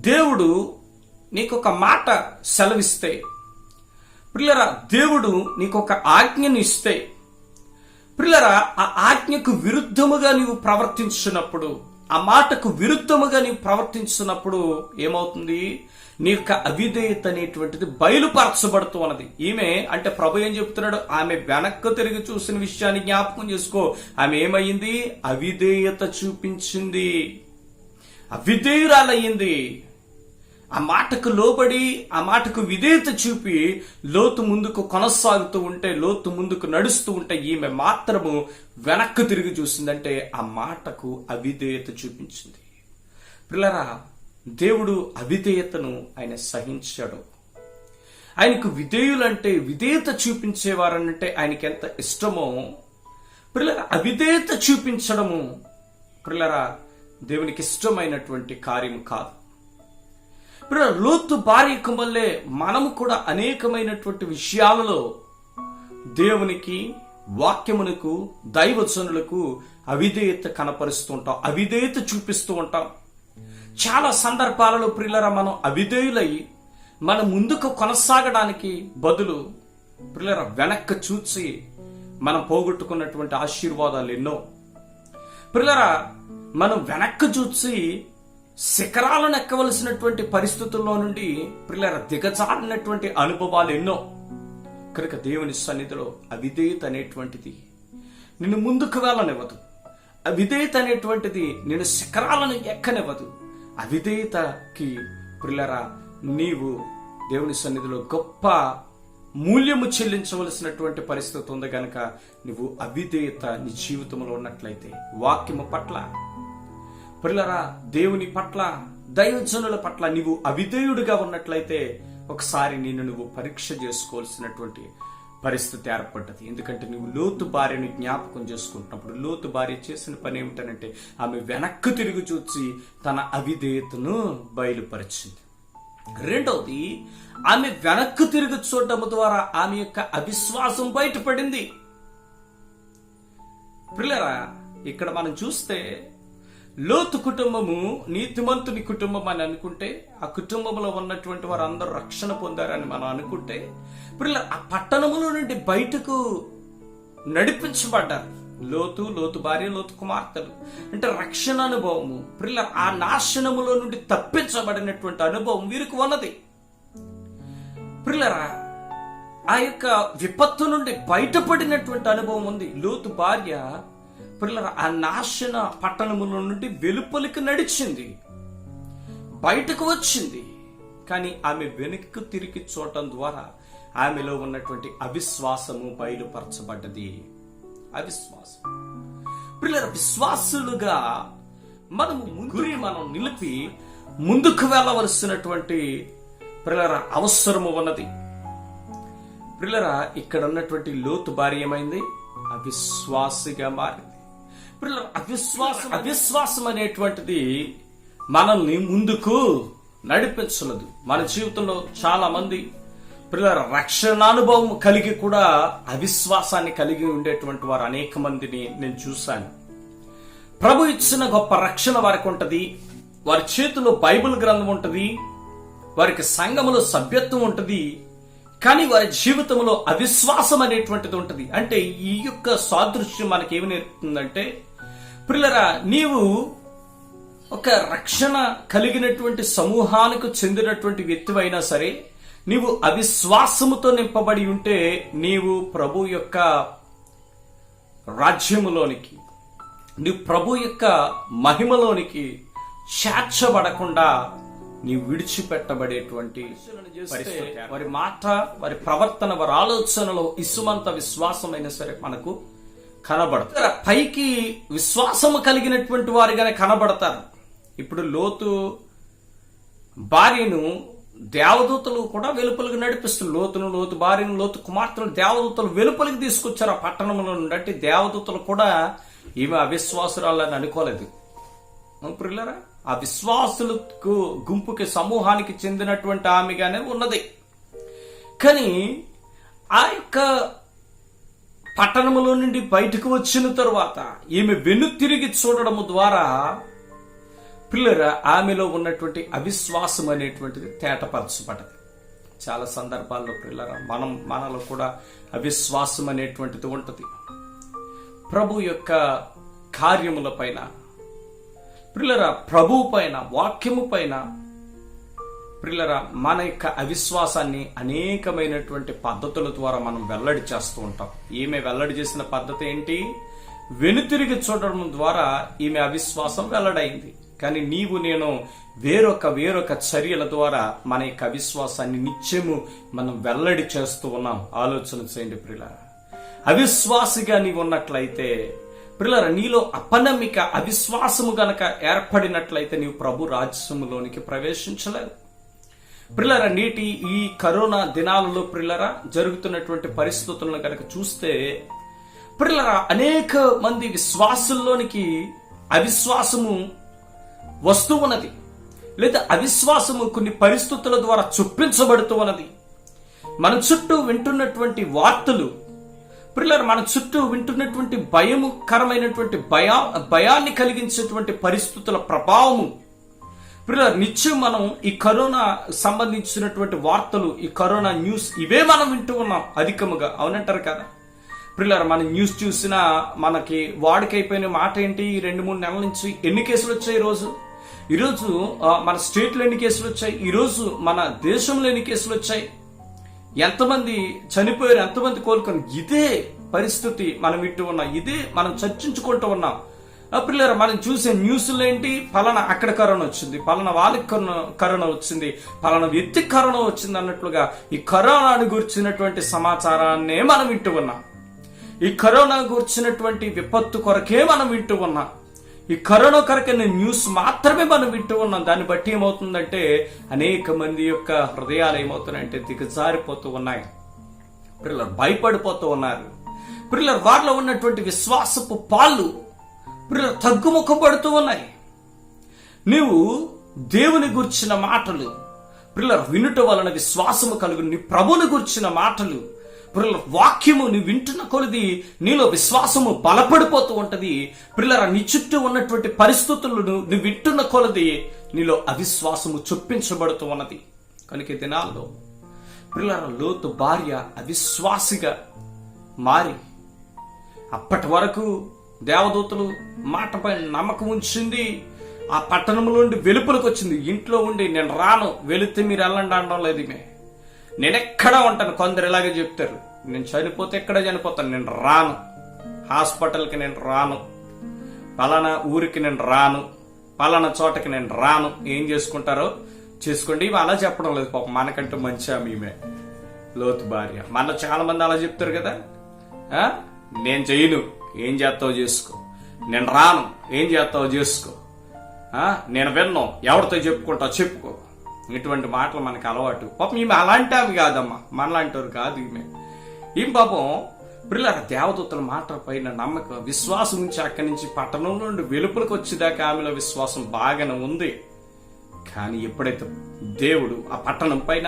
దేవుడు నీకొక మాట సెలవిస్తే, ప్రియులరా దేవుడు నీకొక ఆజ్ఞను ఇస్తే, ప్రియులరా ఆ ఆజ్ఞకు విరుద్ధముగా నీవు ప్రవర్తించినప్పుడు, ఆ మాటకు విరుద్ధముగా నీవు ప్రవర్తించినప్పుడు ఏమవుతుంది? నీ యొక్క అవిధేయత అనేటువంటిది బయలుపరచబడుతూ ఉన్నది. ఈమె అంటే ప్రభు ఏం చెప్తున్నాడు? ఆమె వెనక్కు తిరిగి చూసిన విషయాన్ని జ్ఞాపకం చేసుకో. ఆమె ఏమయ్యింది? అవిధేయత చూపించింది, అవిధేయురాలయ్యింది. ఆ మాటకు లోబడి ఆ మాటకు విధేయత చూపి లోతు ముందుకు కొనసాగుతూ ఉంటే, లోతు ముందుకు నడుస్తూ ఉంటే ఈమె మాత్రము వెనక్కు తిరిగి చూసిందంటే ఆ మాటకు అవిధేయత చూపించింది. ప్రియులారా, దేవుడు అవిధేయతను ఆయన సహించాడు. ఆయనకు విధేయులంటే, విధేయత చూపించేవారనంటే ఆయనకి ఎంత ఇష్టమో, ప్రియులారా అవిధేయత చూపించడము ప్రియులారా దేవునికి ఇష్టమైనటువంటి కార్యం కాదు. ప్రియులారా, లోతు భార్యకు వల్లే మనము కూడా అనేకమైనటువంటి విషయాలలో దేవునికి, వాక్యమునకు, దైవజనులకు అవిధేయత కనపరుస్తూ ఉంటాం, అవిధేయత చూపిస్తూ ఉంటాం. చాలా సందర్భాలలో ప్రియులారా మనం అవిధేయులై మన ముందుకు కొనసాగడానికి బదులు ప్రియులారా వెనక్కి చూసి మనం పోగొట్టుకున్నటువంటి ఆశీర్వాదాలు ఎన్నో. ప్రియులారా మనం వెనక్కి చూసి శిఖరాలను ఎక్కవలసినటువంటి పరిస్థితుల్లో నుండి ప్రియులారా దిగజారినటువంటి అనుభవాలు ఎన్నో. కనుక దేవుని సన్నిధిలో అవిధేయత అనేటువంటిది నిన్ను ముందుకు వెళ్ళనివ్వదు. అవిధేయత అనేటువంటిది నిన్ను శిఖరాలను ఎక్కనివ్వదు. అవిధేయతకి ప్రియులారా నీవు దేవుని సన్నిధిలో గొప్ప మూల్యము చెల్లించవలసినటువంటి పరిస్థితి ఉంది. కనుక నువ్వు అవిధేయత నీ జీవితంలో ఉన్నట్లయితే, వాక్యము పట్ల ప్రియులారా దేవుని పట్ల, దైవజనుల పట్ల నీవు అవిధేయుడిగా ఉన్నట్లయితే ఒకసారి నిన్ను నువ్వు పరీక్ష చేసుకోవాల్సినటువంటి పరిస్థితి ఏర్పడ్డది. ఎందుకంటే నువ్వు లోతు భార్యను జ్ఞాపకం చేసుకుంటున్నప్పుడు లోతు భార్య చేసిన పని ఏమిటనంటే ఆమె వెనక్కు తిరిగి చూసి తన అవిధేయతను బయలుపరిచింది. రెండవది, ఆమె వెనక్కు తిరిగి చూడటం ద్వారా ఆమె యొక్క అవిశ్వాసం బయటపడింది. ప్రియులారా ఇక్కడ మనం చూస్తే లోతు కుటుంబము నీతిమంతుని కుటుంబం అని అనుకుంటే, ఆ కుటుంబంలో ఉన్నటువంటి వారు అందరూ రక్షణ పొందారని మనం అనుకుంటే, ప్రియులారా ఆ పట్టణములో నుండి బయటకు నడిపించబడ్డారు లోతు భార్య, లోతు కుమార్తెలు. అంటే రక్షణ అనుభవము, ప్రియులారా ఆ నాశనములో నుండి తప్పించబడినటువంటి అనుభవం వీరికి ఉన్నది. ప్రియులారా ఆ యొక్క విపత్తు నుండి బయటపడినటువంటి అనుభవం ఉంది. లోతు భార్య పిల్లల ఆ నాశన పట్టణముల నుండి వెలుపలికి నడిచింది, బయటకు వచ్చింది. కానీ ఆమె వెనక్కు తిరిగి చూడటం ద్వారా ఆమెలో ఉన్నటువంటి అవిశ్వాసము బయలుపరచబడ్డది. అవిశ్వాసం పిల్లల విశ్వాసులుగా మనం నిలిపి ముందుకు వెళ్ళవలసినటువంటి పిల్లల అవసరము ఉన్నది. పిల్లల ఇక్కడ ఉన్నటువంటి లోతు భార్య ఏమైంది? అవిశ్వాసిగా మారింది. పిల్లల అవిశ్వాసం అనేటువంటిది మనల్ని ముందుకు నడిపించలేదు. మన జీవితంలో చాలా మంది పిల్లల రక్షణానుభవం కలిగి కూడా అవిశ్వాసాన్ని కలిగి ఉండేటువంటి వారు అనేక మందిని నేను చూశాను. ప్రభు ఇచ్చిన గొప్ప రక్షణ వారికి ఉంటది, వారి చేతిలో బైబిల్ గ్రంథం ఉంటది, వారికి సంఘములో సభ్యత్వం ఉంటది. కానీ వారి జీవితంలో అవిశ్వాసం అనేటువంటిది ఉంటది. అంటే ఈ యొక్క సాదృశ్యం మనకేమి నేర్పుతుందంటే, పిల్లరా నీవు ఒక రక్షణ కలిగినటువంటి సమూహానికి చెందినటువంటి వ్యక్తివైనా సరే, నీవు అవిశ్వాసముతో నింపబడి ఉంటే నీవు ప్రభు యొక్క రాజ్యములోనికి, నీవు ప్రభు యొక్క మహిమలోనికి చేర్చబడకుండా నీవు విడిచిపెట్టబడేటువంటి వారి మాట, వారి ప్రవర్తన, వారి ఆలోచనలో ఇసుమంత విశ్వాసమైనా సరే మనకు కనబడతారు. పైకి విశ్వాసము కలిగినటువంటి వారిగానే కనబడతారు. ఇప్పుడు లోతు భార్యను దేవదూతలు కూడా వెలుపలికి నడిపిస్తారు. లోతు భార్యను, లోతు కుమార్తెను దేవదూతలు వెలుపలికి తీసుకొచ్చారు ఆ పట్టణంలో నుండి. అంటే దేవదూతలు కూడా ఈమె అవిశ్వాసురాలని అనుకోలేదు. ప్రియులారా, ఆ విశ్వాసులకు గుంపుకి, సమూహానికి చెందినటువంటి ఆమెగానే ఉన్నది. కానీ ఆ యొక్క పట్టణములో నుండి బయటకు వచ్చిన తరువాత ఈమె వెనుతిరిగి చూడడము ద్వారా పిల్లరా ఆమెలో ఉన్నటువంటి అవిశ్వాసం అనేటువంటిది తేటపరచబడ్డది. చాలా సందర్భాల్లో పిల్లరా మనలో కూడా అవిశ్వాసం అనేటువంటిది ఉంటుంది. ప్రభు యొక్క కార్యముల పైన, పిల్లరా ప్రభువు పైన, వాక్యము పైన పిల్లరా మన యొక్క అవిశ్వాసాన్ని అనేకమైనటువంటి పద్ధతుల ద్వారా మనం వెల్లడి చేస్తూ ఉంటాం. ఈమె వెల్లడి చేసిన పద్ధతి ఏంటి? వెనుతిరిగి చూడడం ద్వారా ఈమె అవిశ్వాసం వెల్లడైంది. కానీ నీవు నేను వేరొక చర్యల ద్వారా మన యొక్క అవిశ్వాసాన్ని నిత్యము మనం వెల్లడి చేస్తూ ఉన్నాం. ఆలోచన చేయండి ప్రియులారా. అవిశ్వాసిగా నీవు ఉన్నట్లయితే ప్రియులారా, నీలో అపనమ్మిక, అవిశ్వాసము గనక ఏర్పడినట్లయితే నీవు ప్రభు రాజ్యములోనికి ప్రవేశించలేవు. ప్రియులారా, నేటి ఈ కరోనా దినాలలో ప్రియులారా జరుగుతున్నటువంటి పరిస్థితులను కనుక చూస్తే ప్రియులారా అనేక మంది విశ్వాసుల్లోనికి అవిశ్వాసము వస్తూ ఉన్నది, లేదా అవిశ్వాసము కొన్ని పరిస్థితుల ద్వారా చొప్పించబడుతూ ఉన్నది. మన చుట్టూ వింటున్నటువంటి వార్తలు ప్రియులారా, మన చుట్టూ వింటున్నటువంటి భయముకరమైనటువంటి భయాన్ని కలిగించేటువంటి పరిస్థితుల ప్రభావము ప్రియులారా, నిత్యం మనం ఈ కరోనా సంబంధించినటువంటి వార్తలు, ఈ కరోనా న్యూస్ ఇవే మనం వింటూ ఉన్నాం అధికముగా. అవునంటారు కదా ప్రియులారా? మన న్యూస్ చూసినా మనకి వాడికైపోయిన మాట ఏంటి? 2-3 నెలల నుంచి ఎన్ని కేసులు వచ్చాయి ఈరోజు మన స్టేట్లో ఎన్ని కేసులు వచ్చాయి, ఈరోజు మన దేశంలో ఎన్ని కేసులు వచ్చాయి, ఎంతమంది చనిపోయారు, ఎంతమంది కోలుకొని, ఇదే పరిస్థితి మనం వింటూ ఉన్నాం, ఇదే మనం చర్చించుకుంటూ ఉన్నాం. పిల్లరా, మనం చూసే న్యూస్లో ఏంటి? పలానా అక్కడ కరోనా వచ్చింది, పలానా వాళ్ళకి కరోనా వచ్చింది, పలానా వ్యక్తికి కరోనా వచ్చింది అన్నట్లుగా ఈ కరోనాను గురించినటువంటి సమాచారాన్నే మనం వింటూ ఉన్నాం. ఈ కరోనా గురించినటువంటి విపత్తు కొరకే మనం వింటూ ఉన్నాం. ఈ కరోనా కొరకైన న్యూస్ మాత్రమే మనం వింటూ ఉన్నాం. దాన్ని బట్టి ఏమవుతుందంటే అనేక మంది యొక్క హృదయాలు ఏమవుతున్నాయంటే దిగజారిపోతూ ఉన్నాయి. పిల్లలు భయపడిపోతూ ఉన్నారు. పిల్లలు వారిలో ఉన్నటువంటి విశ్వాసపు పాళ్ళు పిల్లలు తగ్గుముఖపడుతూ ఉన్నాయి. నీవు దేవుని గురించిన మాటలు పిల్లలు వినుట వలన విశ్వాసము కలుగు. నీ ప్రభుని గురించిన మాటలు పిల్లల వాక్యము నీ వింటున్న కొలది నీలో విశ్వాసము బలపడిపోతూ ఉంటది. పిల్లల నీ చుట్టూ ఉన్నటువంటి పరిస్థితులను నువ్వు వింటున్న కొలది నీలో అవిశ్వాసము చొప్పించబడుతూ ఉన్నది. కనుక ఈ దినాల్లో పిల్లల లోతు భార్య అవిశ్వాసిగా మారి అప్పటి వరకు దేవదూతలు మాటపై నమ్మకం ఉంచింది. ఆ పట్టణంలో నుండి వెలుపలికి వచ్చింది. ఇంట్లో ఉండి నేను రాను, వెళితే మీరు వెళ్ళండి అనడం లేదు. నేనెక్కడా ఉంటాను. కొందరు ఇలాగే చెప్తారు, నేను చనిపోతే ఎక్కడ చనిపోతాను, నేను రాను, హాస్పిటల్కి నేను రాను, పలానా ఊరికి నేను రాను, పలానా చోటకి నేను రాను. ఏం చేసుకుంటారో చేసుకోండి. ఇవి అలా చెప్పడం లేదు పాపం, మనకంటూ మంచి ఈమె లోతు భార్య. మనలో చాలా మంది అలా చెప్తారు కదా, నేను చెయ్యను, ఏం చేస్తావో చేసుకో, నేను రాను, ఏం చేస్తావో చేసుకో, నేను విన్ను, ఎవరితో చెప్పుకుంటావు చెప్పుకో. ఇటువంటి మాటలు మనకు అలవాటు. పాపం ఈమె అలాంటి అవి కాదమ్మా, మనలాంటివారు కాదు ఈమె. ఏం పాపం పిల్లల దేవదూతల మాట పైన నమ్మకం, విశ్వాసం నుంచి అక్కడి నుంచి పట్టణం నుండి వెలుపలకు వచ్చేదాకా ఆమెలో విశ్వాసం బాగానే ఉంది. కానీ ఎప్పుడైతే దేవుడు ఆ పట్టణం పైన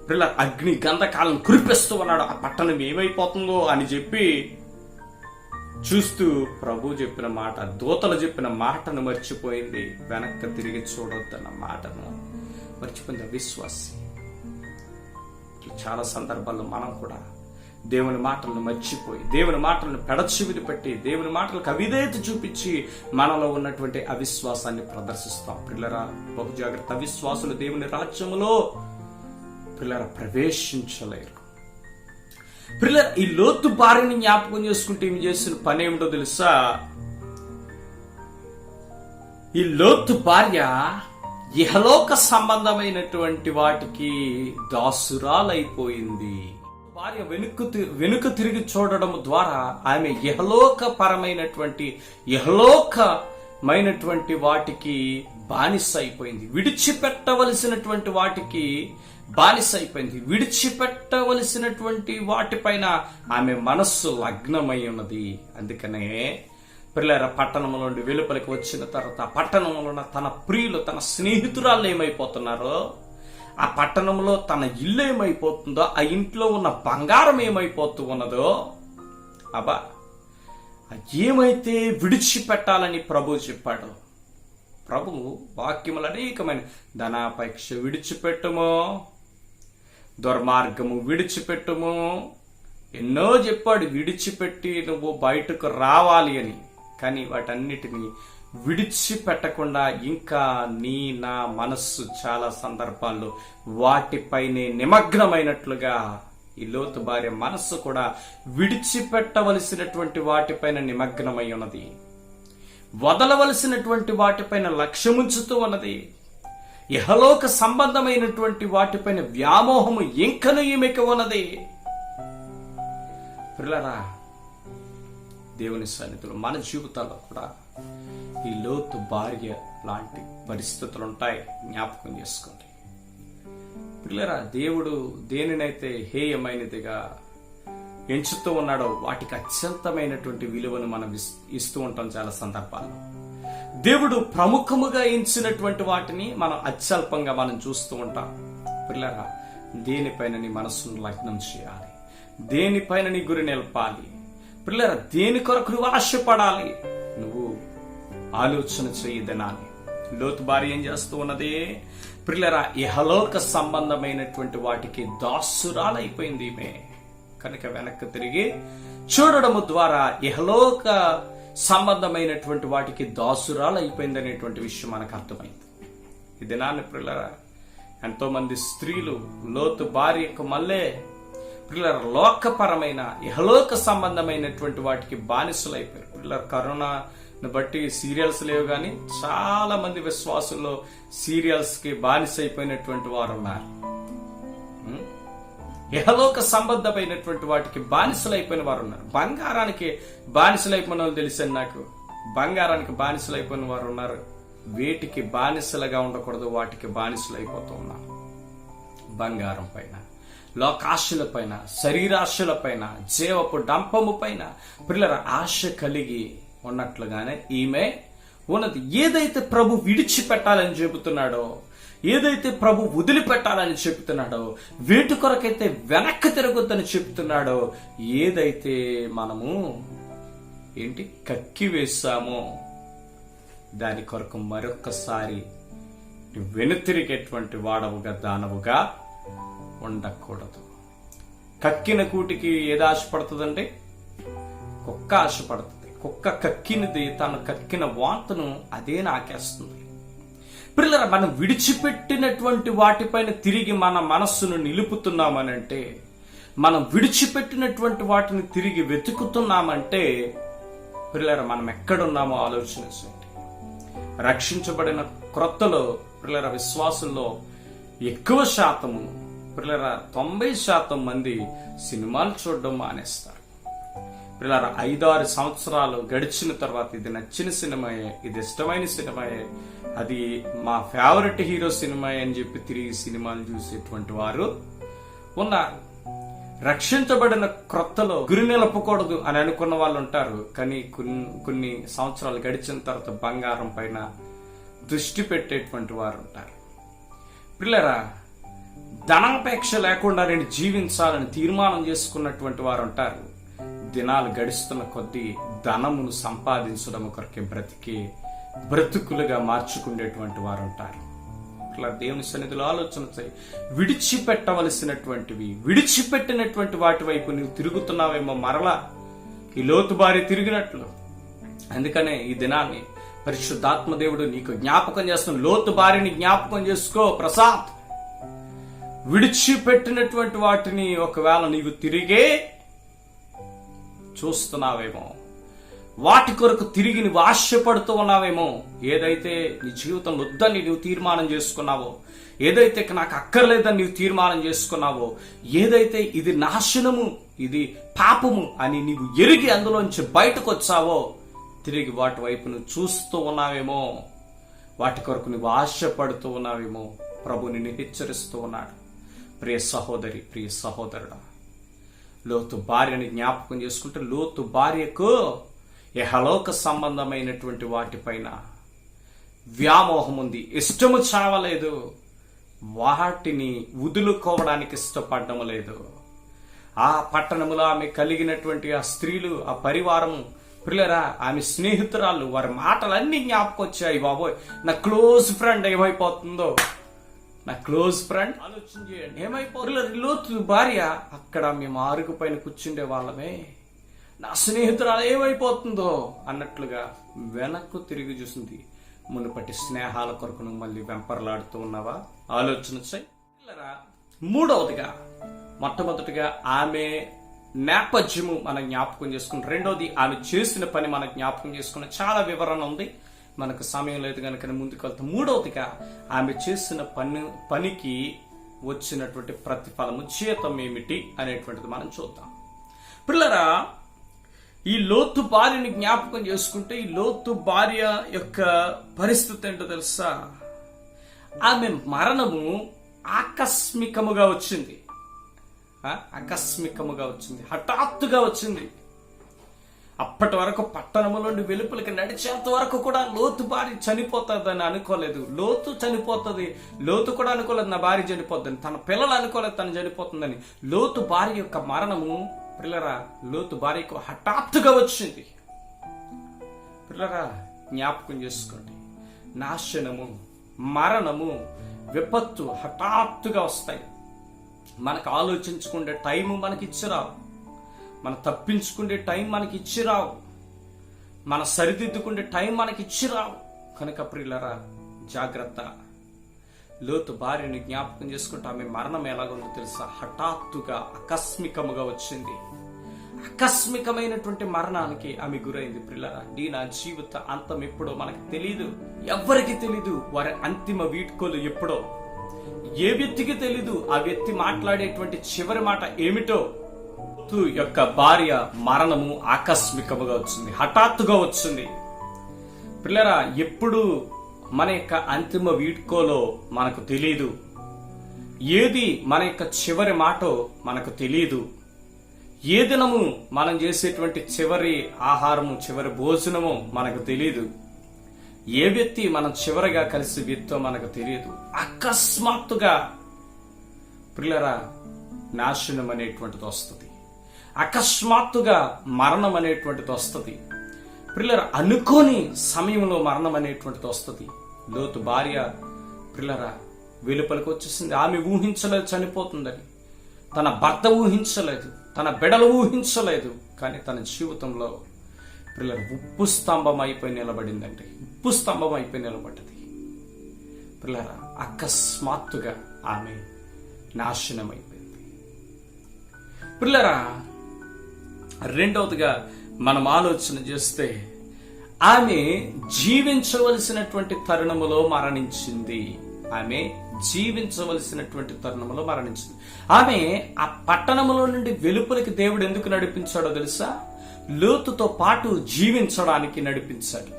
పిల్లల అగ్ని గంధకాలను కురిపిస్తూ ఉన్నాడు, ఆ పట్టణం ఏమైపోతుందో అని చెప్పి చూస్తూ ప్రభు చెప్పిన మాట, దూతలు చెప్పిన మాటను మర్చిపోయింది. వెనక్కి తిరిగి చూడొద్దన్న మాటను మర్చిపోయింది విశ్వాసి. చాలా సందర్భాల్లో మనం కూడా దేవుని మాటలను మర్చిపోయి, దేవుని మాటలను పెడచెవిని పెట్టి, దేవుని మాటలకు అవిధేయత చూపించి మనలో ఉన్నటువంటి అవిశ్వాసాన్ని ప్రదర్శిస్తాం. పిల్లరా బహు జాగ్రత్త, అవిశ్వాసులు దేవుని రాజ్యములో పిల్లరా ప్రవేశించలేరు. పిల్లల ఈ లోతు భార్యని జ్ఞాపకం చేసుకుంటే ఏమి చేసిన పని ఏమిటో తెలుసా? ఈ లోతు భార్య ఇహలోక సంబంధమైనటువంటి వాటికి దాసురాలైపోయింది. భార్య వెనుక తిరిగి చూడడం ద్వారా ఆమె ఇహలోకమైనటువంటి వాటికి బానిస అయిపోయింది. విడిచిపెట్టవలసినటువంటి వాటికి బానిస అయిపోయింది. విడిచిపెట్టవలసినటువంటి వాటిపైన ఆమె మనస్సు లగ్నమై ఉన్నది. అందుకనే పిల్లల పట్టణం నుండి వెలుపలికి వచ్చిన తర్వాత పట్టణంలో ఉన్న తన ప్రియులు, తన స్నేహితురాళ్ళు ఏమైపోతున్నారో, ఆ పట్టణంలో తన ఇల్లు ఏమైపోతుందో, ఆ ఇంట్లో ఉన్న బంగారం ఏమైపోతూ ఉన్నదో, అబ్బా ఏమైతే విడిచిపెట్టాలని ప్రభు చెప్పాడు. ప్రభు వాక్యములు అనేకమైన ధనాపేక్ష విడిచిపెట్టుము, దుర్మార్గము విడిచిపెట్టుము, ఎన్నో చెప్పాడు. విడిచిపెట్టి నువ్వు బయటకు రావాలి అని. కానీ వాటన్నిటినీ విడిచిపెట్టకుండా ఇంకా నా మనస్సు చాలా సందర్భాల్లో వాటిపైనే నిమగ్నమైనట్లుగా ఈ లోతు భార్య మనస్సు కూడా విడిచిపెట్టవలసినటువంటి వాటిపైన నిమగ్నమై ఉన్నది. వదలవలసినటువంటి వాటిపైన లక్ష్యముంచుతూ ఉన్నది. ఇహలోక సంబంధమైనటువంటి వాటిపైన వ్యామోహము ఇంకను ఈమెకు ఉన్నది. పిల్లరా దేవుని సన్నిధిలో మన జీవితాల్లో కూడా ఈ లోతు భార్య లాంటి పరిస్థితులు ఉంటాయి. జ్ఞాపకం చేసుకోండి పిల్లరా. దేవుడు దేనినైతే హేయమైనదిగా ఎంచుతూ ఉన్నాడో వాటికి అత్యంతమైనటువంటి విలువను మనం ఇస్తూ ఉంటాం. చాలా సందర్భాల్లో దేవుడు ప్రముఖముగా ఎంచినటువంటి వాటిని మనం అత్యల్పంగా మనం చూస్తూ ఉంటాం. పిల్లరా దేనిపైన నీ మనస్సును లగ్నం చేయాలి, దేనిపైన నీ గురి నిలపాలి. పిల్లరా దేని కొరకు నువ్వు ఆశపడాలి, నువ్వు ఆలోచన చేయదనాలి. లోతు భార్య ఏం చేస్తూ ఉన్నది? పిల్లరా ఇహలోక సంబంధమైనటువంటి వాటికి దాసురాలైపోయింది ఈమె. కనుక వెనక్కి తిరిగి చూడడము ద్వారా ఇహలోక సంబంధమైనటువంటి వాటికి దాసురాలైపోయింది అనేటువంటి విషయం మనకు అర్థమైంది. ఈ దినాన్ని పిల్లరా ఎంతో మంది స్త్రీలు లోతు భార్యకు మళ్ళీ పిల్లల లోకపరమైన ఇహలోక సంబంధమైనటువంటి వాటికి బానిసలైపోయారు. పిల్లల కరోనాను బట్టి సీరియల్స్ లేవు, కానీ చాలా మంది విశ్వాసుల్లో సీరియల్స్ కి బానిస అయిపోయినటువంటి వారు ఉన్నారు. ఇహలోక సంబంధమైనటువంటి వాటికి బానిసలైపోయిన వారు ఉన్నారు. బంగారానికి బానిసలైపోయిన వాళ్ళు తెలిసాను నాకు. బంగారానికి బానిసలైపోయిన వారు ఉన్నారు. వేటికి బానిసలుగా ఉండకూడదు, వాటికి బానిసలైపోతూ ఉన్నారు. బంగారం పైన, లోకాశల పైన, శరీరాశల పైన, జీవపు డంపము పైన పిల్లల ఆశ కలిగి ఉన్నట్లుగానే ఈమె ఉన్నది. ఏదైతే ప్రభు విడిచిపెట్టాలని చెబుతున్నాడో, ఏదైతే ప్రభు వదిలిపెట్టాలని చెప్తున్నాడో, వేటి కొరకైతే వెనక్కి తిరగొద్దని చెప్తున్నాడో, ఏదైతే మనము కక్కి వేశామో దాని కొరకు మరొక్కసారి వెనుతిరిగేటువంటి వాడవుగా దానవుగా ఉండకూడదు. కక్కిన కూటికి ఏది ఆశపడుతుందంటే కుక్క ఆశపడుతుంది. కుక్క కక్కినది తను కక్కిన వాంతను అదే నాకేస్తుంది. పిల్లల మనం విడిచిపెట్టినటువంటి వాటిపైన తిరిగి మన మనస్సును నిలుపుతున్నామనంటే, మనం విడిచిపెట్టినటువంటి వాటిని తిరిగి వెతుకుతున్నామంటే, పిల్లల మనం ఎక్కడున్నామో ఆలోచించండి. రక్షించబడిన క్రొత్తలో పిల్లల విశ్వాసుల్లో ఎక్కువ శాతము పిల్లల 90% మంది సినిమాలు చూడడం మానేస్తారు. పిల్లల 5-6 సంవత్సరాలు గడిచిన తర్వాత ఇది నచ్చిన సినిమాయే, ఇది ఇష్టమైన సినిమాయే, అది మా ఫేవరెట్ హీరో సినిమా అని చెప్పి తిరిగి సినిమాలు చూసేటువంటి వారు ఉన్నారు. రక్షించబడిన క్రొత్తలో గురి నిలపకూడదు అని అనుకున్న వాళ్ళు ఉంటారు. కానీ కొన్ని సంవత్సరాలు గడిచిన తర్వాత బంగారం పైన దృష్టి పెట్టేటువంటి వారు ఉంటారు. పిల్లరా, ధనాపేక్ష లేకుండా నేను జీవించాలని తీర్మానం చేసుకున్నటువంటి వారు ఉంటారు. దినాలు గడుస్తున్న కొద్దీ ధనమును సంపాదించడం కొరకే బ్రతుకులుగా మార్చుకునేటువంటి వారు ఉంటారు. ఇట్లా దేవుని సన్నిధిలో ఆలోచన చేయి. విడిచిపెట్టినటువంటి వాటి వైపు నువ్వు తిరుగుతున్నావేమో మరలా ఈ లోతు బారి తిరిగినట్లు. అందుకనే ఈ దినాన్ని పరిశుద్ధాత్మ దేవుడు నీకు జ్ఞాపకం చేస్తున్న లోతు బారిని జ్ఞాపకం చేసుకో ప్రసాద్. విడిచిపెట్టినటువంటి వాటిని ఒకవేళ నీవు తిరిగే చూస్తున్నావేమో, వాటి కొరకు తిరిగి నువ్వు ఆశపడుతూ ఉన్నావేమో. ఏదైతే నీ జీవితంలో వద్దని నువ్వు తీర్మానం చేసుకున్నావో, ఏదైతే నాకు అక్కర్లేదని నీవు తీర్మానం చేసుకున్నావో, ఏదైతే ఇది నాశనము, ఇది పాపము అని నీవు ఎరిగి అందులోంచి బయటకు వచ్చావో, తిరిగి వాటి వైపు నువ్వు చూస్తూ ఉన్నావేమో, వాటి కొరకు నువ్వు ఆశపడుతూ ఉన్నావేమో. ప్రభు నిన్ను హెచ్చరిస్తూ ఉన్నాడు. ప్రియ సహోదరి, ప్రియ సహోదరుడా, లోతు భార్యని జ్ఞాపకం చేసుకుంటే లోతు భార్యకు యెహలోక సంబంధమైనటువంటి వాటిపైన వ్యామోహం ఉంది, ఇష్టము చావలేదు, వాటిని వదులుకోవడానికి ఇష్టపడడం లేదు. ఆ పట్టణములో ఆమె కలిగినటువంటి ఆ స్త్రీలు, ఆ పరివారం, పిల్లరా, ఆమె స్నేహితురాళ్ళు, వారి మాటలన్నీ జ్ఞాపకం వచ్చాయి. బాబోయ్, నా క్లోజ్ ఫ్రెండ్ ఏమైపోతుందో, నా క్లోజ్ ఫ్రెండ్ ఆలోచన చేయండి, ఏమైపోతుంది. లోతు భార్య, అక్కడ మేము ఆరుగు పైన కూర్చుండే వాళ్ళమే, నా స్నేహితురాలు ఏమైపోతుందో అన్నట్లుగా వెనక్కు తిరిగి చూసింది. మునుపటి స్నేహాల కొరకు నువ్వు మళ్ళీ వెంపర్లాడుతూ ఉన్నావా? ఆలోచన చేయి. మూడవదిగా, మొట్టమొదటిగా ఆమె నేపథ్యము మనం జ్ఞాపకం చేసుకుని, రెండోది ఆమె చేసిన పని మనం జ్ఞాపకం చేసుకున్న. చాలా వివరణ ఉంది, మనకు సమయం లేదు కనుక ముందుకు వెళ్తాం. మూడవదిగా, ఆమె చేసిన పనికి వచ్చినటువంటి ప్రతిఫలము, జీతం ఏమిటి అనేటువంటిది మనం చూద్దాం. పిల్లరా, ఈ లోతు భార్యని జ్ఞాపకం చేసుకుంటే, ఈ లోతు భార్య యొక్క పరిస్థితి ఏంటో తెలుసా? ఆమె మరణము ఆకస్మికముగా వచ్చింది. హఠాత్తుగా వచ్చింది. అప్పటి వరకు పట్టణంలోని వెలుపలికి నడిచేంత వరకు కూడా లోతు భార్య చనిపోతుందని అనుకోలేదు. లోతు కూడా అనుకోలేదు నా భార్య చనిపోద్దని. తన పిల్లలు అనుకోలేదు తను చనిపోతుందని. లోతు భార్య యొక్క మరణము పిల్లరా, లోతు భార్యకు హఠాత్తుగా వచ్చింది. పిల్లరా, జ్ఞాపకం చేసుకోండి, నాశనము, మరణము, విపత్తు హఠాత్తుగా వస్తాయి. మనకు ఆలోచించుకునే టైము మనకి ఇచ్చిరావు, మనం తప్పించుకునే టైం మనకి ఇచ్చిరావు, మన సరిదిద్దుకునే టైం మనకి ఇచ్చిరావు. కనుక ప్రియులరా, జాగ్రత్త. లోతు భార్యని జ్ఞాపకం చేసుకుంటే ఆమె మరణం ఎలాగుందో తెలుసా? హఠాత్తుగా, ఆకస్మికముగా వచ్చింది. ఆకస్మికమైనటువంటి మరణానికి ఆమె గురైంది. ప్రియులరా, నా జీవిత అంతం ఎప్పుడో మనకు తెలియదు, ఎవ్వరికి తెలీదు. వారి అంతిమ వీడ్కోలు ఎప్పుడో ఏ వ్యక్తికి తెలీదు. ఆ వ్యక్తి మాట్లాడేటువంటి చివరి మాట ఏమిటో. యొక్క భార్య మరణము ఆకస్మికముగా వచ్చింది, హఠాత్తుగా వచ్చింది. పిల్లరా, ఎప్పుడు మన యొక్క అంతిమ వీడ్కోలో మనకు తెలియదు. ఏది మన యొక్క చివరి మాటో మనకు తెలియదు. ఏ దినము మనం చేసేటువంటి చివరి ఆహారము, చివరి భోజనము మనకు తెలియదు. ఏ వ్యక్తి మనం చివరిగా కలిసి వ్యక్తో మనకు తెలియదు. అకస్మాత్తుగా పిల్లరా, నాశనం అనేటువంటిది వస్తుంది. అకస్మాత్తుగా మరణం అనేటువంటిది వస్తుంది. పిల్లర, అనుకోని సమయంలో మరణం అనేటువంటిది వస్తుంది. లోతు భార్య పిల్లరా వెలుపలికి వచ్చేసింది. ఆమె ఊహించలేదు చనిపోతుందని, తన భర్త ఊహించలేదు, తన బిడలు ఊహించలేదు. కానీ తన జీవితంలో పిల్లలు ఉప్పు స్తంభం అయిపోయి నిలబడిందండి. ఉప్పు స్తంభం అయిపోయి నిలబడ్డది. పిల్లరా అకస్మాత్తుగా ఆమె నాశనమైపోయింది. పిల్లరా రెండవదిగా మనం ఆలోచన చేస్తే ఆమె జీవించవలసినటువంటి తరుణములో మరణించింది. ఆమె జీవించవలసినటువంటి తరుణములో మరణించింది. ఆమె ఆ పట్టణములో నుండి వెలుపలికి దేవుడు ఎందుకు నడిపించాడో తెలుసా? లోతుతో పాటు జీవించడానికి నడిపించాడు.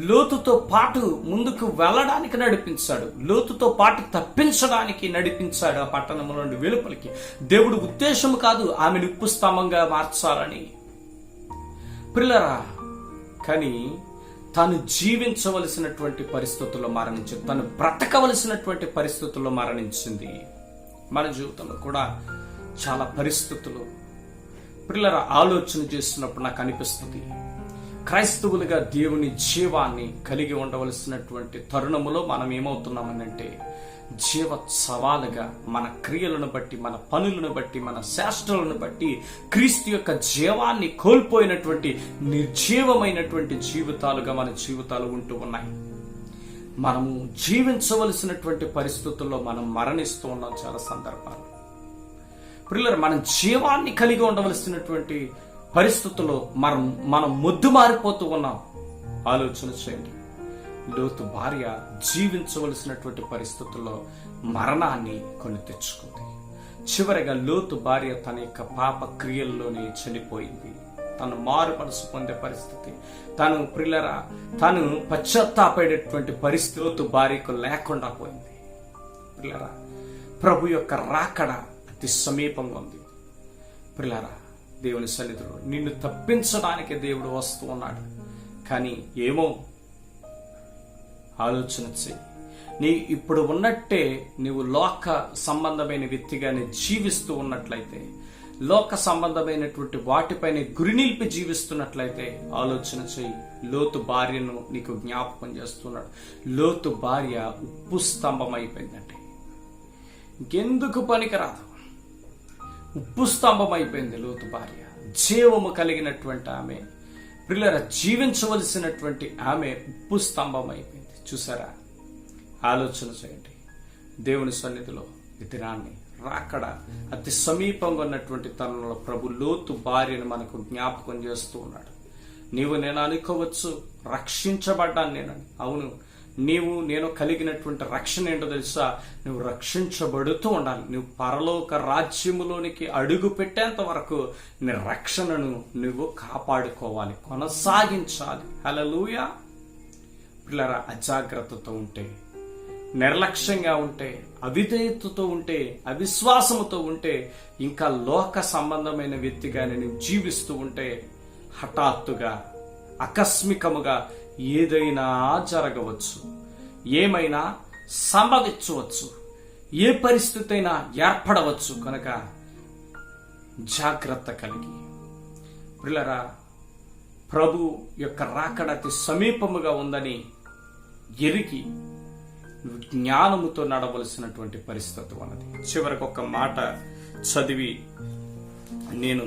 లోతుతో పాటు ముందుకు వెళ్ళడానికి నడిపించాడు. లోతుతో పాటు తప్పించడానికి నడిపించాడు. ఆ పట్టణంలో నుండి వెలుపలికి దేవుడు ఉద్దేశం కాదు ఆమెను ఉప్పు స్తంభంగా మార్చాలని పిల్లరా, కానీ తాను జీవించవలసినటువంటి పరిస్థితుల్లో మరణించింది. తను బ్రతకవలసినటువంటి పరిస్థితుల్లో మరణించింది. మన జీవితంలో కూడా చాలా పరిస్థితులు పిల్లరా ఆలోచన చేస్తున్నప్పుడు నాకు అనిపిస్తుంది, క్రైస్తవులుగా దేవుని జీవాన్ని కలిగి ఉండవలసినటువంటి తరుణములో మనం ఏమవుతున్నామనంటే జీవ సవాలుగా మన క్రియలను బట్టి, మన పనులను బట్టి, మన శాస్త్రాలను బట్టి క్రీస్తు యొక్క జీవాన్ని కోల్పోయినటువంటి నిర్జీవమైనటువంటి జీవితాలుగా మన జీవితాలు ఉంటూ ఉన్నాయి. మనము జీవించవలసినటువంటి పరిస్థితుల్లో మనం మరణిస్తూ ఉన్నాం చాలా సందర్భాలు. పిల్లలు మనం జీవాన్ని కలిగి ఉండవలసినటువంటి పరిస్థితుల్లో మనం మొద్దు మారిపోతూ ఉన్నాం. ఆలోచన చేయండి. లోతు భార్య జీవించవలసినటువంటి పరిస్థితుల్లో మరణాన్ని కొని తెచ్చుకుంది. చివరిగా లోతు భార్య తన యొక్క పాప క్రియల్లోనే చనిపోయింది. తను మారు మనసు పొందే పరిస్థితి, తను పశ్చాత్తాపడేటువంటి పరిస్థితి లోతు భార్యకు లేకుండా పోయింది. పిల్లరా ప్రభు యొక్క రాకడ అతి సమీపంగా ఉంది. పిల్లరా దేవుని సన్నిధిలో నిన్ను తప్పించడానికి దేవుడు వస్తూ ఉన్నాడు. కానీ ఏమో ఆలోచన చెయ్యి. నీ ఇప్పుడు ఉన్నట్టే నీవు లోక సంబంధమైన వ్యక్తిగానే జీవిస్తూ ఉన్నట్లయితే, లోక సంబంధమైనటువంటి వాటిపైన గురి నిలిపి జీవిస్తున్నట్లయితే ఆలోచన చెయ్యి. లోతు భార్యను నీకు జ్ఞాపకం చేస్తున్నాడు. లోతు భార్య ఉప్పు స్తంభం అయిపోయిందంటే ఇంకెందుకు పనికిరాదు. ఉప్పు స్తంభం అయిపోయింది లోతు భార్య. జీవము కలిగినటువంటి ఆమె, పిల్లల జీవించవలసినటువంటి ఆమె ఉప్పు స్తంభం అయిపోయింది. చూసారా? ఆలోచన చేయండి. దేవుని సన్నిధిలో ఈ దినాన్ని రాకడ అతి సమీపంగా ఉన్నటువంటి తరుణంలో ప్రభు లోతు భార్యను మనకు జ్ఞాపకం చేస్తూ ఉన్నాడు. నీవు నేను అనుకోవచ్చు, రక్షించబడ్డాను నేనని. అవును, నేను కలిగినటువంటి రక్షణ ఏంటో తెలుసా? నువ్వు రక్షించబడుతూ ఉండాలి. నువ్వు పరలోక రాజ్యములోనికి అడుగు పెట్టేంత వరకు నీ రక్షణను నువ్వు కాపాడుకోవాలి, కొనసాగించాలి. హల్లెలూయా. పిల్లరా అజాగ్రత్తతో ఉంటే, నిర్లక్ష్యంగా ఉంటే, అవిధేయతతో ఉంటే, అవిశ్వాసముతో ఉంటే, ఇంకా లోక సంబంధమైన వ్యక్తిగానే నువ్వు జీవిస్తూ ఉంటే హఠాత్తుగా ఆకస్మికముగా ఏదైనా జరగవచ్చు, ఏమైనా సంభవించవచ్చు, ఏ పరిస్థితి అయినా ఏర్పడవచ్చు. కనుక జాగ్రత్త కలిగి పిల్లరా ప్రభు యొక్క రాకడ అతి సమీపముగా ఉందని ఎరిగి జ్ఞానముతో నడవలసినటువంటి పరిస్థితి ఉన్నది. చివరికి ఒక మాట చదివి నేను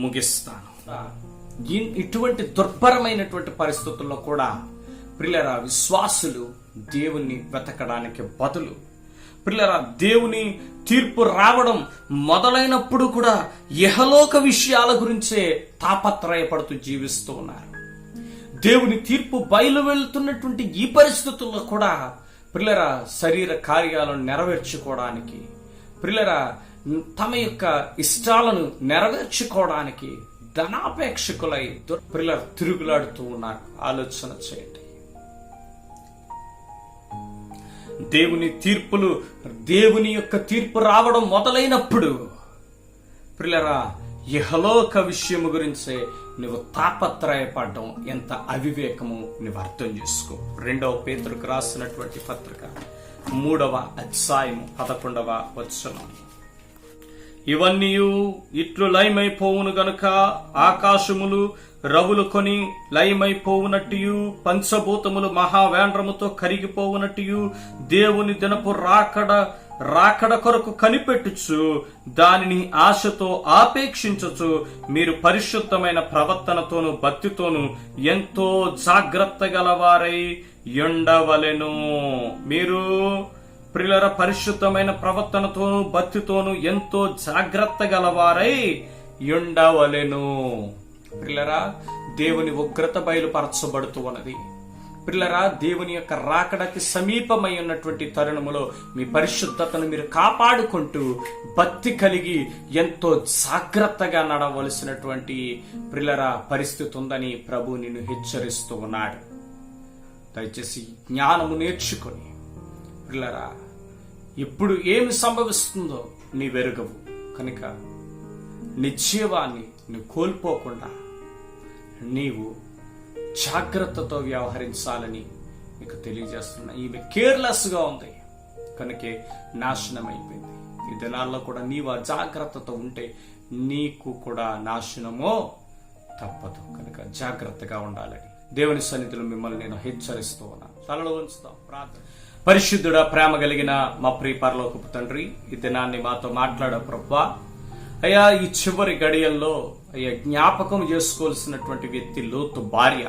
ముగిస్తాను. ఇటువంటి దుర్భరమైనటువంటి పరిస్థితుల్లో కూడా ప్రియులారా విశ్వాసులు దేవుణ్ణి వెతకడానికి బదులు, ప్రియులారా దేవుని తీర్పు రావడం మొదలైనప్పుడు కూడా ఇహలోక విషయాల గురించే తాపత్రయపడుతూ జీవిస్తూ ఉన్నారు. దేవుని తీర్పు బయలు వెళ్తున్నటువంటి ఈ పరిస్థితుల్లో కూడా ప్రియులారా శరీర కార్యాలను నెరవేర్చుకోవడానికి, ప్రియులారా తమ యొక్క ఇష్టాలను నెరవేర్చుకోవడానికి ధనాపేక్షకులై పిల్లలు తిరుగులాడుతూ ఉన్నారు. ఆలోచన చేయండి. దేవుని యొక్క తీర్పు రావడం మొదలైనప్పుడు ప్రియులారా ఇహలోక విషయము గురించే నువ్వు తాపత్రయపడడం ఎంత అవివేకము నువ్వు అర్థం చేసుకో. 2వ పేతురుకు రాసినటువంటి పత్రిక 3వ అధ్యాయము 11వ వచనం. ఇవన్నీ ఇట్లు లయమైపోవును గనుక ఆకాశములు రవులు కొని లయమైపోవునట్టు, పంచభూతములు మహావేంద్రముతో కరిగిపోవునట్టు, దేవుని దినపు రాకడ కొరకు కనిపెట్టుచు దానిని ఆశతో ఆపేక్షించుచు మీరు పరిశుద్ధమైన ప్రవర్తనతోను భక్తితోను ఎంతో జాగ్రత్త గలవారై ఉండవలెను. మీరు ప్రియులారా పరిశుద్ధమైన ప్రవర్తనతోను భక్తితోను ఎంతో జాగ్రత్త గలవారై ఉండవలెను. ప్రియులారా దేవుని ఉగ్రత బయలుపరచబడుతూ ఉన్నది. ప్రియులారా దేవుని యొక్క రాకడకి సమీపమై ఉన్నటువంటి తరుణములో మీ పరిశుద్ధతను మీరు కాపాడుకుంటూ భక్తి కలిగి ఎంతో జాగ్రత్తగా నడవలసినటువంటి ప్రియులారా పరిస్థితి ఉందని ప్రభు నిన్ను హెచ్చరిస్తూ ఉన్నాడు. దయచేసి జ్ఞానము నేర్చుకొని ప్రియులారా ఎప్పుడు ఏమి సంభవిస్తుందో నీ వెరుగవు కనుక నిశ్చయవాన్ని నువ్వు కోల్పోకుండా నీవు జాగ్రత్తతో వ్యవహరించాలని మీకు తెలియజేస్తున్నా. ఈమె కేర్లెస్ గా ఉంది కనుకే నాశనం అయిపోయింది. ఈ దినాల్లో కూడా నీవు ఆ జాగ్రత్తతో ఉంటే నీకు కూడా నాశనమో తప్పదు. కనుక జాగ్రత్తగా ఉండాలని దేవుని సన్నిధిలో మిమ్మల్ని నేను హెచ్చరిస్తూ ఉన్నాను. తలలో ఉంచుతాం ప్రార్థన. పరిశుద్ధుడా, ప్రేమ కలిగిన మా ప్రియ పరలోకపు తండ్రి, ఈ దినాన్ని మాతో మాట్లాడే ప్రభువా, అయ్యా ఈ చివరి గడియల్లో అయ్యా జ్ఞాపకం చేసుకోవాల్సినటువంటి వ్యక్తి లోతు భార్య.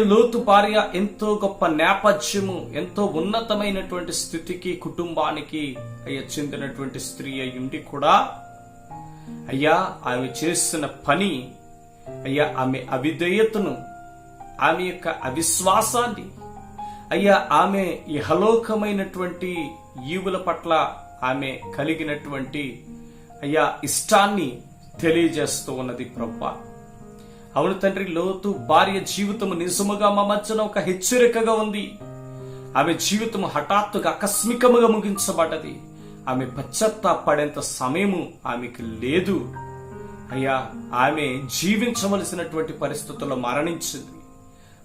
లోతు భార్య ఎంతో గొప్ప నేపథ్యము, ఎంతో ఉన్నతమైనటువంటి స్థితికి కుటుంబానికి అయ్యా చెందినటువంటి స్త్రీ అయ్యుండి కూడా అయ్యా ఆమె చేసిన పని, అయ్యా ఆమె అవిధేయతను, ఆమె యొక్క అవిశ్వాసాన్ని, అయ్యా ఆమె ఇహలోకమైనటువంటి ఈవుల పట్ల ఆమె కలిగినటువంటి అయ్యా ఇష్టాన్ని తెలియజేస్తూ ఉన్నది ప్రభువా. అవును తండ్రి, లోతు భార్య జీవితము నిజముగా మా మధ్యన ఒక హెచ్చరికగా ఉంది. ఆమె జీవితము హఠాత్తుగా ఆకస్మికముగా ముగించబడ్డది. ఆమె పశ్చాత్తాపడేంత సమయము ఆమెకు లేదు. అయ్యా ఆమె జీవించవలసినటువంటి పరిస్థితుల్లో మరణించింది.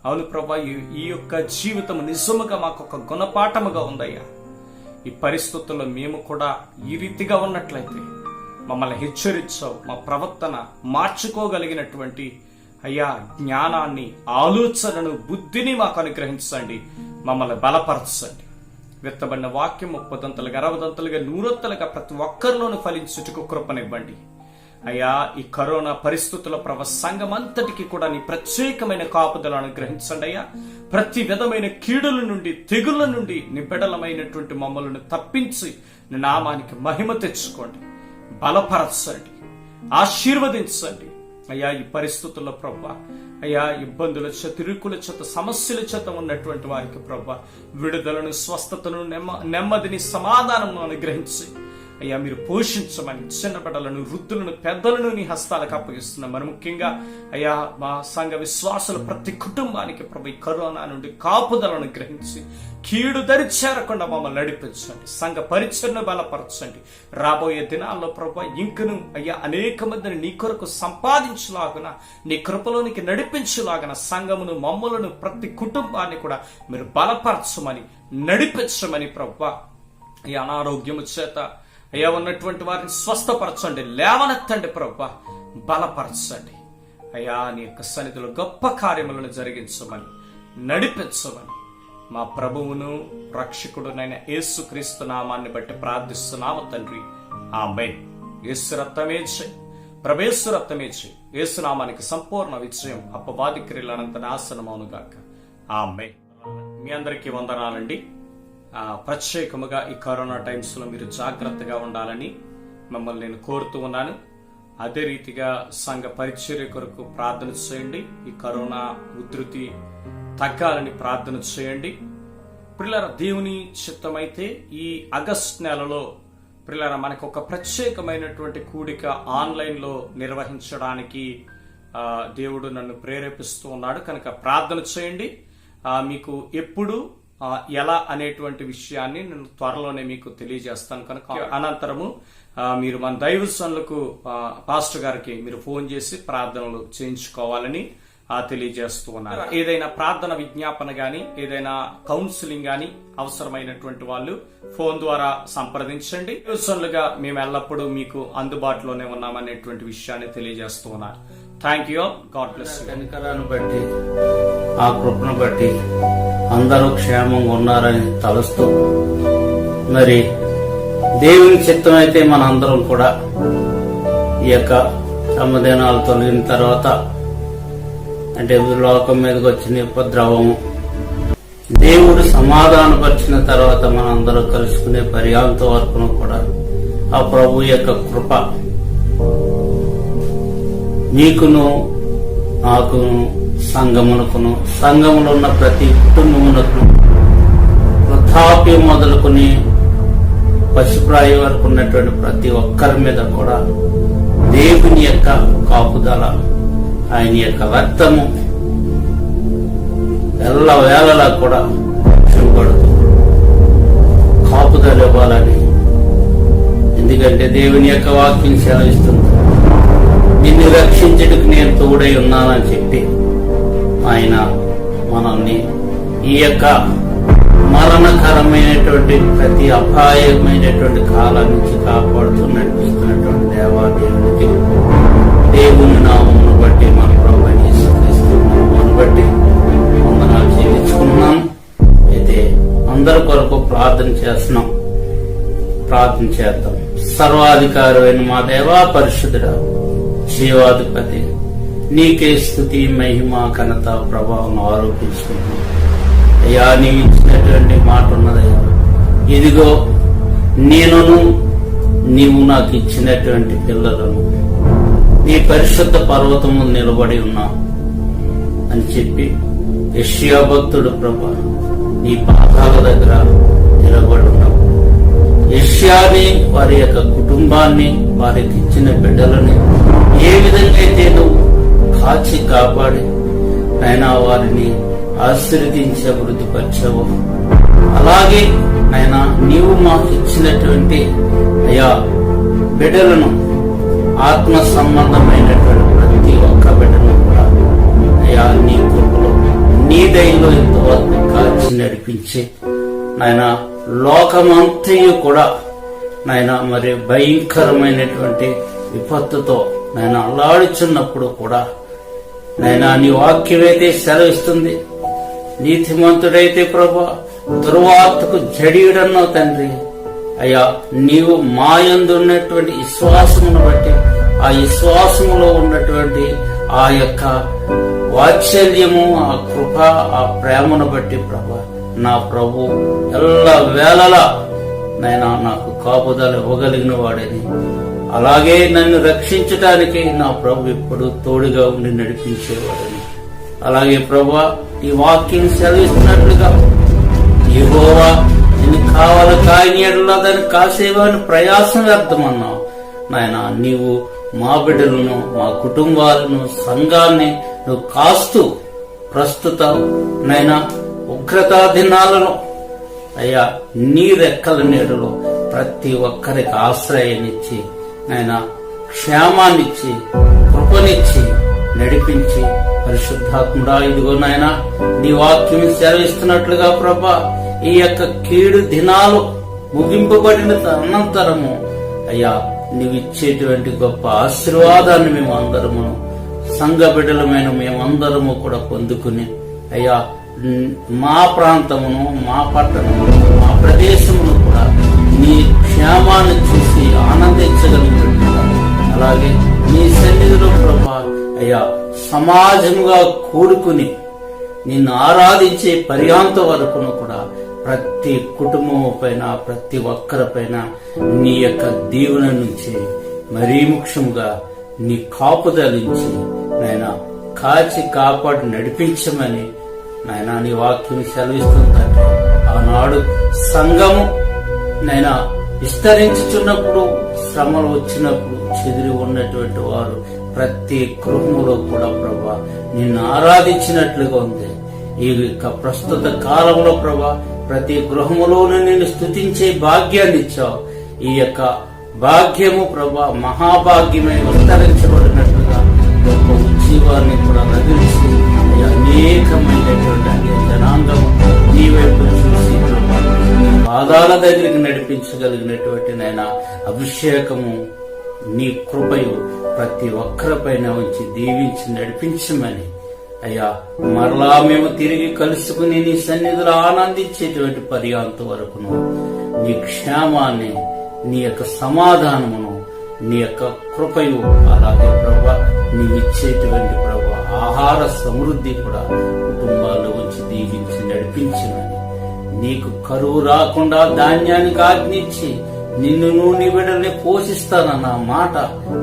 అవును ప్రభా, ఈ యొక్క జీవితం నిజముగా మాకు ఒక గుణపాఠముగా ఉందయ్యా. ఈ పరిస్థితుల్లో మేము కూడా ఈ రీతిగా ఉన్నట్లయితే మమ్మల్ని హెచ్చరించావు. మా ప్రవర్తన మార్చుకోగలిగినటువంటి అయ్యా జ్ఞానాన్ని, ఆలోచనను, బుద్ధిని మాకు అనుగ్రహించండి. మమ్మల్ని బలపరచండి. విత్తబడిన వాక్యం 30 60 100 ప్రతి ఒక్కరిలోనూ ఫలించుటకు కృపనివ్వండి. అయ్యా ఈ కరోనా పరిస్థితుల సంఘమంతటికి కూడా నీ ప్రత్యేకమైన కాపుదలను అనుగ్రహించండి అయ్యా. ప్రతి విధమైన కీడుల నుండి, తెగుళ్ల నుండి నీ బిడ్డలమైనటువంటి మమ్మల్ని తప్పించి నీ నామానికి మహిమ తెచ్చుకోండి. బలపరచండి, ఆశీర్వదించండి అయ్యా. ఈ పరిస్థితుల్లో ప్రభా అయ్యా ఇబ్బందుల చేత, ఇరుకుల చేత, సమస్యల చేత ఉన్నటువంటి వారికి ప్రభా విడుదలను, స్వస్థతను, నెమ్మదిని, సమాధానం అనుగ్రహించి అయ్యా మీరు పోషించమని చిన్న బిడ్డలను, వృద్ధులను, పెద్దలను నీ హస్తాలకు అప్పగిస్తున్నాం. మరి ముఖ్యంగా అయ్యా మా సంఘ విశ్వాసులు ప్రతి కుటుంబానికి ప్రభు ఈ కరోనా నుండి కాపుదలను గ్రహించి కీడు దరి చేరకుండా మమ్మల్ని నడిపించండి. సంఘ పరిచయను బలపరచండి. రాబోయే దినాల్లో ప్రభు ఇంకను అయ్యా అనేక మందిని నీ కొరకు సంపాదించులాగున, నీ కృపలోనికి నడిపించులాగన సంఘమును, మమ్మలను, ప్రతి కుటుంబాన్ని కూడా మీరు బలపరచమని, నడిపించమని ప్రభు ఈ అనారోగ్యము చేత అయ్యా ఉన్నటువంటి వారిని స్వస్థపరచండి, లేవనెత్తండి ప్రభా, బలపరచండి అయ్యా. నీ యొక్క సన్నిధిలో గొప్ప కార్యములను జరిగించమని, నడిపించమని మా ప్రభువును రక్షకుడునైన యేసుక్రీస్తు నామాన్ని బట్టి ప్రార్థిస్తున్నాము తండ్రి. ఆమేన్. యేసు రక్తమే జై, ప్రభేసు రక్తమే జై. యేసు నామానికి సంపూర్ణ విజయం, అపవాది క్రియలనంత నాశనమవునుగాక. ఆమేన్. మీ అందరికీ వందనాలండి. ప్రత్యేకముగా ఈ కరోనా టైమ్స్ లో మీరు జాగ్రత్తగా ఉండాలని మిమ్మల్ని నేను కోరుతూ ఉన్నాను. అదే రీతిగా సంఘ పరిచర్య కొరకు ప్రార్థన చేయండి. ఈ కరోనా ఉధృతి తగ్గాలని ప్రార్థన చేయండి. ప్రియులారా, దేవుని చిత్తమైతే ఈ ఆగస్ట్ నెలలో ప్రియులారా మనకు ఒక ప్రత్యేకమైనటువంటి కూడిక ఆన్లైన్ లో నిర్వహించడానికి దేవుడు నన్ను ప్రేరేపిస్తూ ఉన్నాడు. కనుక ప్రార్థన చేయండి. మీకు ఎప్పుడు ఎలా అనేటువంటి విషయాన్ని నేను త్వరలోనే మీకు తెలియజేస్తాను. కనుక అనంతరము మీరు మన దైవజనులకు, పాస్టర్ గారికి మీరు ఫోన్ చేసి ప్రార్థనలు చేయించుకోవాలని తెలియజేస్తూ ఉన్నారు. ఏదైనా ప్రార్థన విజ్ఞాపన గాని, ఏదైనా కౌన్సిలింగ్ గాని అవసరమైనటువంటి వాళ్ళు ఫోన్ ద్వారా సంప్రదించండి. దైవజనులుగా మేము ఎల్లప్పుడూ మీకు అందుబాటులోనే ఉన్నామనేటువంటి విషయాన్ని తెలియజేస్తూ ఉన్నారు. Thank you. God bless you. కనికరాన్ని బట్టి, ఆ కృపను బట్టి అందరూ క్షేమంగా ఉన్నారని తలుస్తూ, మరి దేవుని చిత్తం అయితే మనందరం కూడా ఈ యొక్క తమదినాలు తొలగిన తర్వాత, అంటే లోకం మీదకి వచ్చిన ఉపద్రవము, దేవుడు సమాధానపరిచిన తర్వాత మనందరం కలుసుకునే పర్యాంత వరకును కూడా ఆ ప్రభు యొక్క కృప నీకును నాకును సంఘమునకును సంఘములో ఉన్న ప్రతి కుటుంబమునకును వృద్ధాప్యం మొదలుకొని పశుప్రాయం వరకు ఉన్నటువంటి ప్రతి ఒక్కరి మీద కూడా దేవుని యొక్క కాపుదల, ఆయన యొక్క రక్తము ఎల్ల వేళలా కూడా రక్షింపబడుతూ కాపుదల ఇవ్వాలని, ఎందుకంటే దేవుని యొక్క వాక్యం సెలవిస్తుంది, నిన్ను రక్షించడానికి నేను తోడై ఉన్నానని చెప్పి ఆయన మనల్ని ఈ యొక్క మరణకరమైనటువంటి ప్రతి అపాయమైనటువంటి కాలం నుంచి కాపాడుతూ నడిపిస్తున్నటువంటి దేవాదేవునికి దేవుని నామమును బట్టి మన ప్రభువైన యేసుక్రీస్తు నామమును బట్టి వందనాలు చెల్లించుకున్నాం. అయితే అందరి కొరకు ప్రార్థన చేస్తున్నాం. ప్రార్థన చేద్దాం. సర్వాధికారమైన మా దేవా, పరిశుద్ధుడా, జీవాధిపతి, నీకే స్తుతి, మహిమ, ఘనత, ప్రభావం ఆరోపించుకుంటున్నాం. అయ్యా, నీవు ఇచ్చినటువంటి మాట ఉన్నదయ్యా, ఇదిగో నేనును నీవు నాకు ఇచ్చినటువంటి పిల్లలను నీ పరిశుద్ధ పర్వతము నిలబడి ఉన్నావు అని చెప్పి యెషయా భక్తుడు ప్రభా నీ పాదాల దగ్గర నిలబడి ఉన్నావు. యెషయాని, వారి యొక్క కుటుంబాన్ని, వారికి ఇచ్చిన బిడ్డలని ఏ విధంగా అయితే నువ్వు కాచి కాపాడి నైనా వారిని ఆశీర్వదించి అభివృద్ధిపరిచావు, అలాగే నాయనా నీవు మాకు ఇచ్చినటువంటి అయ్యా బిడ్డలను, ఆత్మ సంబంధమైనటువంటి ప్రతి ఒక్క బిడ్డను కూడా అయ్యా నీ కృపలో, నీ దయలో ఇంతవరకు కాచి నడిపించి నాయనా లోకమంతయు కూడా నాయనా మరి భయంకరమైనటువంటి విపత్తుతో నాయనా అల్లాడుచున్నప్పుడు కూడా నాయనా నీ వాక్యమైతే సెలవిస్తుంది, నీతిమంతుడైతే ప్రభా దుర్వార్తకు జడియుడన్నావు తండ్రి. అయ్యా, నీవు మాయందు ఉన్నటువంటి విశ్వాసమును బట్టి, ఆ విశ్వాసములో ఉన్నటువంటి ఆ యొక్క వాత్సల్యము, ఆ కృప, ఆ ప్రేమను బట్టి ప్రభా నా ప్రభు ఎల్ల వేళలా నైనా నాకు కాపుదల ఇవ్వగలిగిన వాడని, అలాగే నన్ను రక్షించటానికి నా ప్రభు ఎప్పుడు తోడుగా ఉండి నడిపించేవాడని, అలాగే ప్రభా ఈ వాక్యం సెలవిస్తున్నట్లుగా యెహోవా నిన్ను కావాలి కాయనీయడలా దాన్ని కాసేవాని ప్రయాసం వ్యర్థమన్నావు నాయన. నీవు మా బిడ్డలను, మా కుటుంబాలను, సంఘాన్ని నువ్వు కాస్తూ ప్రస్తుత నైనా ఉగ్రతా దినాలను అయ్యా నీ రెక్కల నీడలో ప్రతి ఒక్కరికి ఆశ్రయాన్నిచ్చి నాయనా క్షేమాన్నిచ్చి కృపనిచ్చి నడిపించి, పరిశుద్ధాత్ముడా ఇదిగో నాయనా నీ వాక్యం సెలవిస్తున్నట్లుగా ప్రభా ఈ యొక్క కీడు దినాలు ముగింపబడిన అనంతరము అయ్యా నీవిచ్చేటువంటి గొప్ప ఆశీర్వాదాన్ని మేము అందరము, సంఘ బిడ్డలమైన మేమందరము కూడా పొందుకుని అయ్యా మా ప్రాంతమును, మా పట్టణమును, మా ప్రదేశమును కూడా నీ క్షేమాన్ని చూసి ఆనందించగలిగినట్టుగా, అలాగే నీ సన్నిధిలో ప్రభా అయ్యా సమాజముగా కూడుకుని నిన్ను ఆరాధించే పర్యాంత వరకును కూడా ప్రతి కుటుంబము పైన, ప్రతి ఒక్కరి పైన నీ యొక్క దీవెన నుంచి మరీ ముఖ్యముగా నీ కాపుదలించి నాయన కాచి కాపాడి నడిపించమని నాయన నీ వాక్యం సెలవిస్తుందంటే, ఆనాడు సంఘము నైనా విస్తరించుచున్నప్పుడు, శ్రమలు వచ్చినప్పుడు చెదిరి ఉన్నటువంటి వారు ప్రతి గృహములో కూడా ప్రభా నిన్ను ఆరాధించినట్లుగా ఉంది. ఈ యొక్క ప్రస్తుత కాలంలో ప్రభా ప్రతి గృహములోనూ నిన్ను స్తుతించే భాగ్యాన్ని ఇచ్చావు. ఈ యొక్క భాగ్యము ప్రభా మహాభాగ్యమై విస్తరించబడినట్లుగా గొప్ప ఉజ్జీవాన్ని కూడా రగిలించి అనేకమైనటువంటి అన్ని జనాంగము నీ వైపు చూసి ప్రభా పాదాల దగ్గరికి నడిపించగలిగినటువంటి నైనా అభిషేకము నీ కృపయు ప్రతి ఒక్కరిపైన ఉంచి దీవించి నడిపించమని అయ్యా మరలా మేము తిరిగి కలుసుకుని నీ సన్నిధిలో ఆనందించేటువంటి పర్యాంత వరకును నీ క్షేమాన్ని, నీ యొక్క సమాధానమును, నీ యొక్క కృపయు, అలాగే ప్రభా నీవిచ్చేటువంటి ప్రభా ఆహార సమృద్ధి కూడా కుటుంబాల్లో ఉంచి దీవించి నడిపించమని, నీకు కరువు రాకుండా ధాన్యానికి ఆజ్ఞించి నిన్ను నీ బిడ్డల్ని పోషిస్తానన్న మాట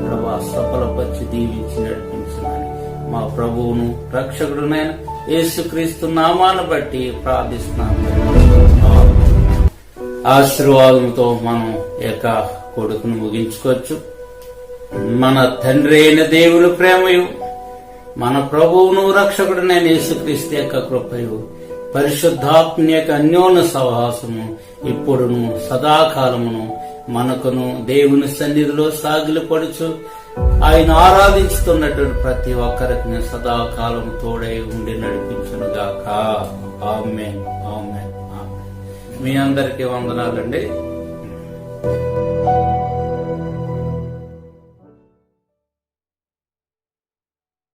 ప్రభా సఫలపరిచి దీవించి నడిపించమని మా ప్రభువును రక్షకుడునైన యేసుక్రీస్తు నామాన్ని బట్టి ప్రార్థిస్తున్నాము. ఆశీర్వాదంతో మనం ఏక కొడుకును ముగించుకోవచ్చు. మన తండ్రి అయిన దేవుని ప్రేమయు, మన ప్రభువును రక్షకుడునైన యేసుక్రీస్తు యొక్క కృపయు, పరిశుద్ధాత్మ యొక్క అన్యోన్య సహవాసము ఇప్పుడును సదాకాలమును మనకును దేవుని సన్నిధిలో సాగిలపడుచు ఆయన ఆరాధించుతున్నటువంటి ప్రతి ఒక్కరికి సదాకాలం తోడై ఉండి నడిపించునుగాక. ఆమేన్, ఆమేన్, ఆమేన్. మీ అందరికీ వందనాలండి.